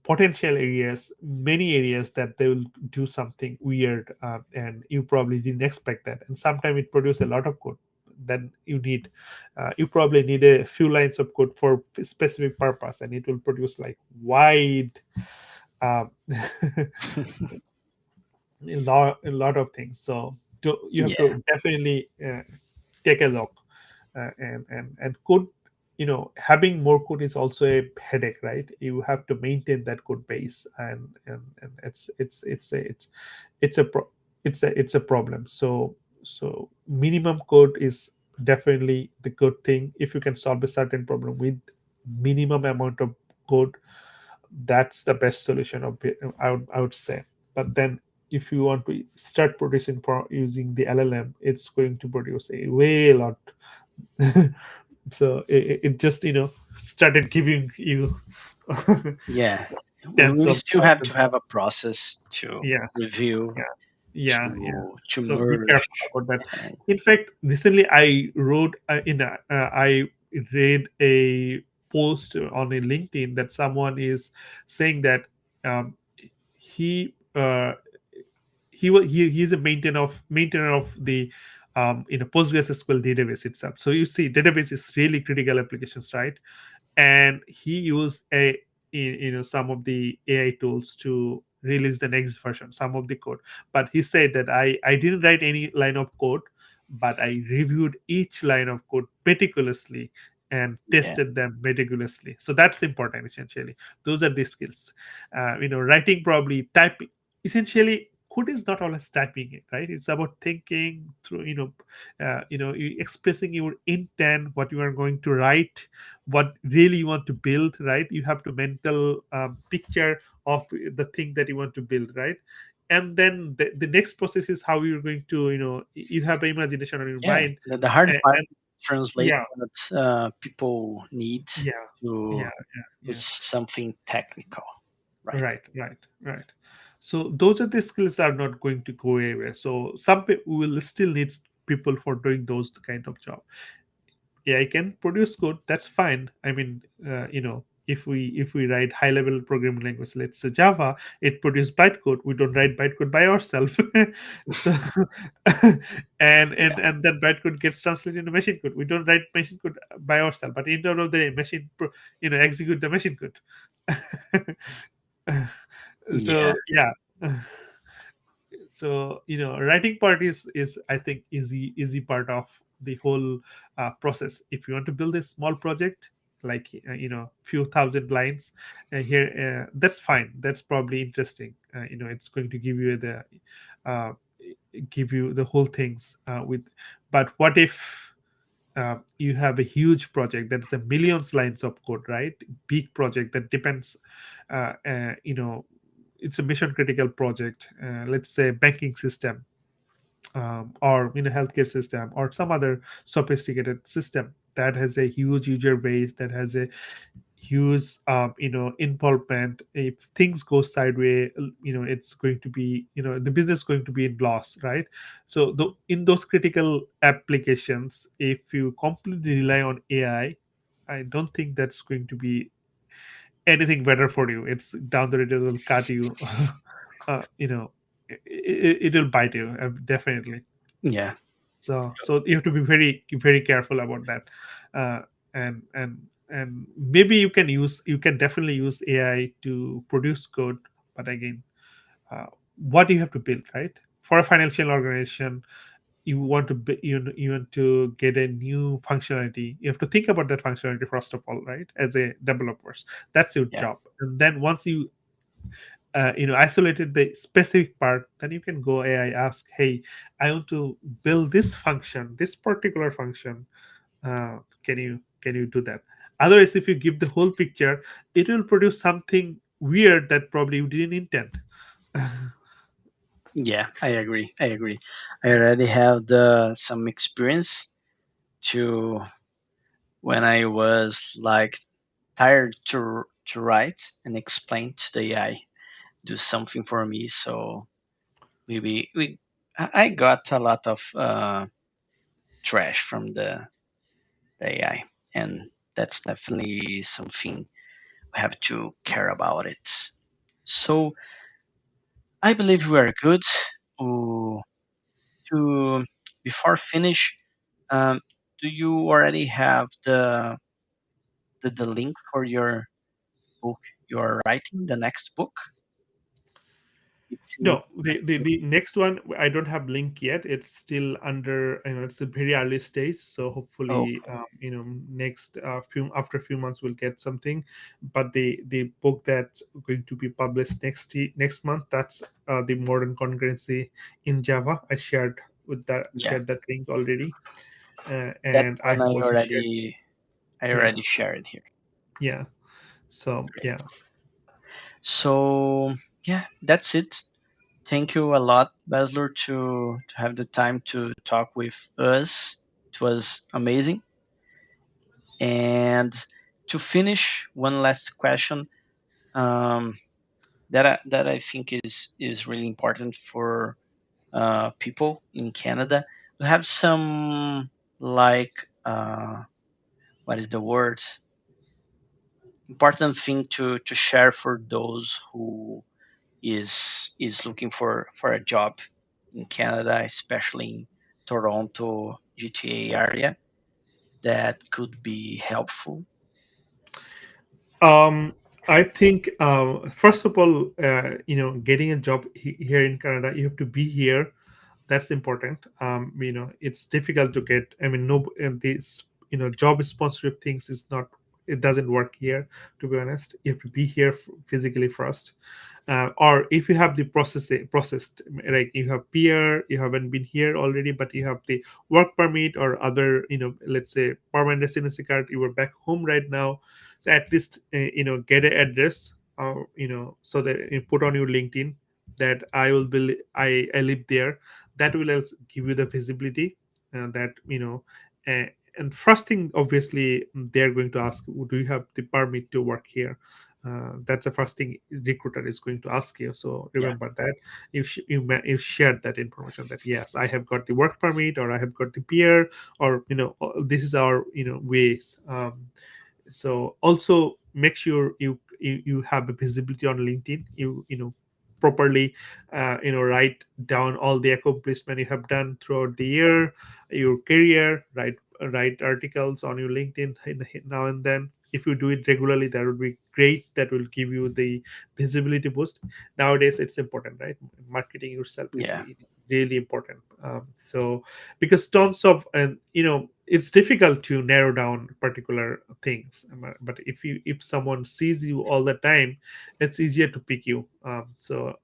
Speaker 2: potential areas, many areas that they will do something weird, and you probably didn't expect that. And sometimes it produces a lot of code. Then you probably need a few lines of code for specific purpose, and it will produce like wide, um, a lot of things. So you have
Speaker 1: Yeah.
Speaker 2: to definitely take a look, and code, having more code is also a headache, right? You have to maintain that code base, and it's a pro- it's a problem. So minimum code is definitely the good thing. If you can solve a certain problem with minimum amount of code, that's the best solution of it, I would say. But then if you want to start producing for using the LLM, it's going to produce a way a lot. So it just started giving you
Speaker 1: Yeah. We
Speaker 2: tens
Speaker 1: we
Speaker 2: of
Speaker 1: still have to
Speaker 2: thousands
Speaker 1: have
Speaker 2: of,
Speaker 1: a process to
Speaker 2: yeah,
Speaker 1: review,
Speaker 2: yeah, yeah, yeah.
Speaker 1: to
Speaker 2: So be
Speaker 1: merge.
Speaker 2: careful about that.
Speaker 1: And
Speaker 2: In fact, recently I wrote I read a post on a LinkedIn that someone is saying that, um, he he's a maintainer of the, PostgreSQL database itself. So you see, database is really critical applications, right? And he used some of the AI tools to release the next version, some of the code. But he said that I didn't write any line of code, but I reviewed each line of code meticulously and
Speaker 1: yeah.
Speaker 2: tested them meticulously. So that's important. Essentially, those are the skills. Writing, probably typing. Essentially, code is not always typing it, right? It's about thinking through, expressing your intent, what you are going to write, what really you want to build, right? You have to mental, picture of the thing that you want to build, right? And then the next process is how you're going to, you have an imagination on your
Speaker 1: Yeah.
Speaker 2: mind.
Speaker 1: The hard part
Speaker 2: And
Speaker 1: is translate
Speaker 2: yeah,
Speaker 1: what people need
Speaker 2: yeah,
Speaker 1: to
Speaker 2: yeah, yeah,
Speaker 1: to
Speaker 2: yeah.
Speaker 1: something technical, right?
Speaker 2: Right, right, right. So those are the skills are not going to go away. So some people will still need people for doing those kind of job. AI can produce code, that's fine. I mean, if we write high level programming language, let's say Java, it produces bytecode. We don't write bytecode by ourselves. So
Speaker 1: Yeah.
Speaker 2: and then bytecode gets translated into machine code. We don't write machine code by ourselves, but in the end of the day, execute the machine code.
Speaker 1: Yeah.
Speaker 2: So yeah. So writing part is I think easy part of the whole process. If you want to build a small project, like few thousand lines, here, that's fine, that's probably interesting. It's going to uh, give you the whole things with. But what if you have a huge project that's a millions lines of code, right? Big project that depends, uh, uh, you know it's a mission critical project, let's say banking system, or healthcare system, or some other sophisticated system that has a huge user base, that has a huge involvement. If things go sideways, it's going to be, the business going to be in loss, right? So in those critical applications, if you completely rely on AI, I don't think that's going to be anything better for you. It's down the road, it will cut you. uh, you know it will bite you, definitely.
Speaker 1: Yeah.
Speaker 2: So you have to be very very careful about that. uh, and maybe you can definitely use AI to produce code, but again, uh, what do you have to build, right? For a financial organization, you want to get a new functionality, you have to think about that functionality first of all, right? As a developers, that's your
Speaker 1: Yeah.
Speaker 2: job. And then once you isolated the specific part, then you can go AI, ask, hey, I want to build this function, this particular function. Can you do that? Otherwise, if you give the whole picture, it will produce something weird that probably you didn't intend.
Speaker 1: Yeah, I agree. I agree. I already have the some experience to when I was like tired to write and explain to the AI do something for me. So we I got a lot of trash from the AI, and that's definitely something we have to care about it. So I believe we are good. Uh, to before finish, um, do you already have the link for your book you are writing, the next book? If you
Speaker 2: No, the next one, I don't have link yet. It's still under, it's a very early stage. So
Speaker 1: oh
Speaker 2: hopefully, next few after a few months we'll get something. But the book that's going to be published next month, that's the modern concurrency in Java.
Speaker 1: yeah,
Speaker 2: Shared that link already,
Speaker 1: that
Speaker 2: and I
Speaker 1: one
Speaker 2: have also shared.
Speaker 1: I
Speaker 2: Yeah,
Speaker 1: already shared here.
Speaker 2: yeah. So
Speaker 1: Great.
Speaker 2: yeah.
Speaker 1: So yeah, that's it. Thank you a lot, Basler, to have the time to talk with us. It was amazing. And to finish, one last question that I think is really important for people in Canada. We have some like what is the word? Important thing to share for those who is looking for a job in Canada, especially in Toronto, GTA area, that could be helpful.
Speaker 2: Um, I think first of all, getting a job here in Canada, you have to be here. That's important. It's difficult to get. I mean, no, and this job sponsorship things is not. It doesn't work here. To be honest, you have to be here physically first. Or if you have the processed, like you have PR, you haven't been here already, but you have the work permit or other, let's say permanent residency card, you are back home right now. So at least get an address, so that you put on your LinkedIn that I live there. That will also give you the visibility, that uh, and first thing, obviously, they're going to ask, do you have the permit to work here? That's the first thing recruiter is going to ask you. So
Speaker 1: Yeah,
Speaker 2: remember that you shared that information, that yes, I have got the work permit, or I have got the peer, or this is our ways. So also make sure you have a visibility on LinkedIn. You properly write down all the accomplishment you have done throughout the year, your career. Write articles on your LinkedIn now and then. If you do it regularly, that would be great. That will give you the visibility boost. Nowadays it's important, right? Marketing yourself is
Speaker 1: yeah,
Speaker 2: really important. So because tons of, and it's difficult to narrow down particular things. But if someone sees you all the time, it's easier to pick you. So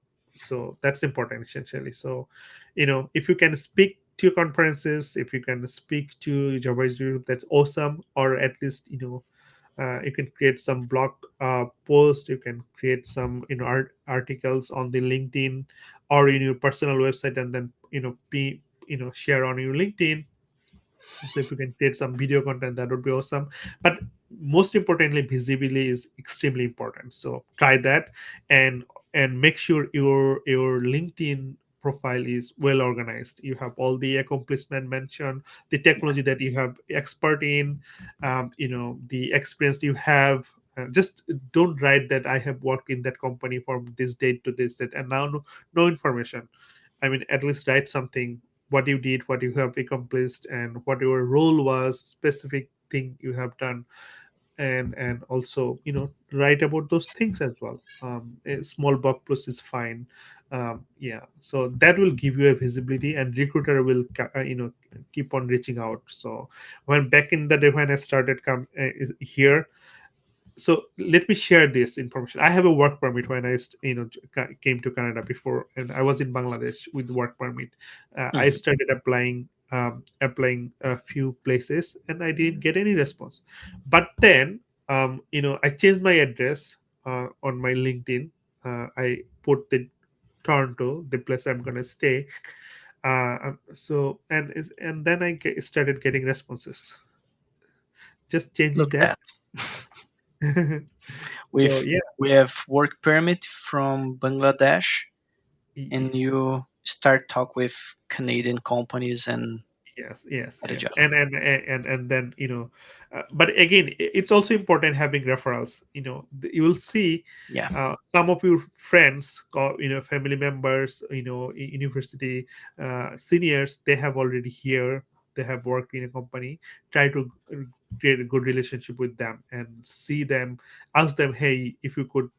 Speaker 2: that's important, essentially. So if you can speak to conferences, if you can speak to Java group, that's awesome. Or at least You can create some blog post. You can create some articles on the LinkedIn or in your personal website, and then be share on your LinkedIn. So if you can create some video content, that would be awesome. But most importantly, visibility is extremely important. So try that, and make sure your LinkedIn profile is well organized. You have all the accomplishment mentioned, the
Speaker 1: Yeah.
Speaker 2: technology that you have expert in, the experience you have. Just don't write that I have worked in that company from this date to this date, and now no information. I mean, at least write something, what you did, what you have accomplished, and what your role was, specific thing you have done, and also write about those things as well. A small blog post is fine. Yeah, so that will give you a visibility, and recruiter will keep on reaching out. So when back in the day when I started come here, so let me share this information. I have a work permit when I came to Canada before, and I was in Bangladesh with work permit. I
Speaker 1: Mhm.
Speaker 2: started applying a few places, and I didn't get any response. But then I changed my address on my LinkedIn. I put the Toronto, the place I'm gonna stay. So and then started getting responses. Just changing
Speaker 1: Look
Speaker 2: that.
Speaker 1: that.
Speaker 2: So
Speaker 1: With
Speaker 2: yeah.
Speaker 1: we have work permit from Bangladesh, and you start talk with Canadian companies and
Speaker 2: Yes, yes,
Speaker 1: get a
Speaker 2: yes,
Speaker 1: job.
Speaker 2: and then but again, it's also important having referrals. You will see
Speaker 1: Yeah.
Speaker 2: some of your friends, family members, university seniors. They have already here. They have worked in a company. Try to create a good relationship with them and see them. Ask them, hey, if you could,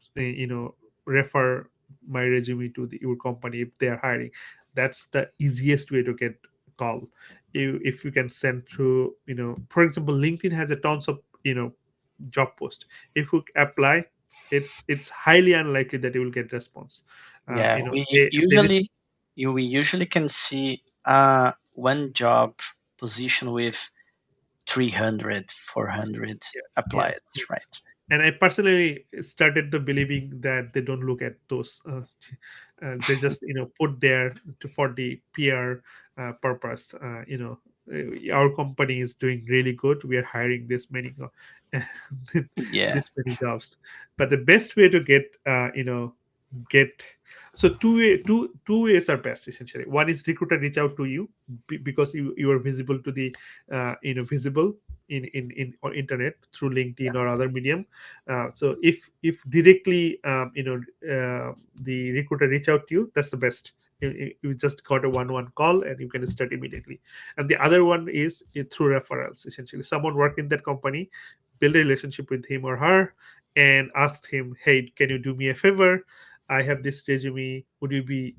Speaker 2: refer my resume to your company if they are hiring. That's the easiest way to get call. If you can send through, for example, LinkedIn has a tons of job post. If you apply, it's highly unlikely that you will get response.
Speaker 1: Yeah,
Speaker 2: They just
Speaker 1: we usually can see one job position with 300, 400
Speaker 2: yes,
Speaker 1: applied,
Speaker 2: yes, yes.
Speaker 1: right?
Speaker 2: And I personally started to believing that they don't look at those. They just put there for the PR purpose. Our company is doing really good. We are hiring this many,
Speaker 1: Yeah,
Speaker 2: this many jobs. But the best way to get so two ways are best essentially. One is recruiter reach out to you because you are visible to the visible in or internet through
Speaker 1: yeah,
Speaker 2: LinkedIn or other medium. So if directly the recruiter reach out to you, that's the best. You just got a one-on-one call and you can start immediately. And the other one is through referrals. Essentially, someone work in that company, build a relationship with him or her, and asked him, hey, can you do me a favor? I have this resume. Would you be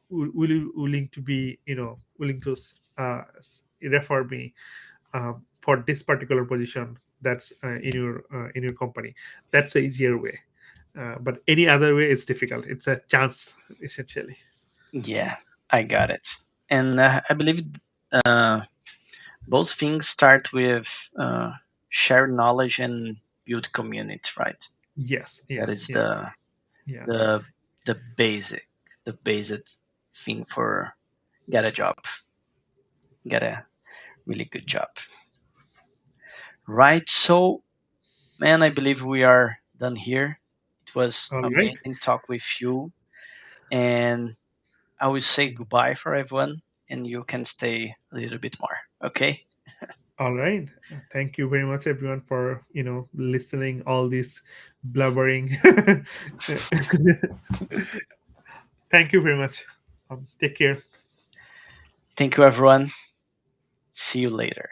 Speaker 2: will you willing to be willing to refer me for this particular position that's in your company? That's the easier way. But any other way is difficult. It's a chance essentially.
Speaker 1: yeah. I got it. And I believe uh, both things start with shared knowledge and build community, right?
Speaker 2: Yes,
Speaker 1: That
Speaker 2: yes,
Speaker 1: is
Speaker 2: yes. Yeah.
Speaker 1: the the basic the basic thing for get a job, get a really good job, right? So, man, I believe we are done here. It was
Speaker 2: All right.
Speaker 1: amazing talk with you, and I will say goodbye for everyone, and you can stay a little bit more. Okay?
Speaker 2: All right. Thank you very much, everyone, for listening all this blubbering. Thank you very much. Take care.
Speaker 1: Thank you, everyone. See you later.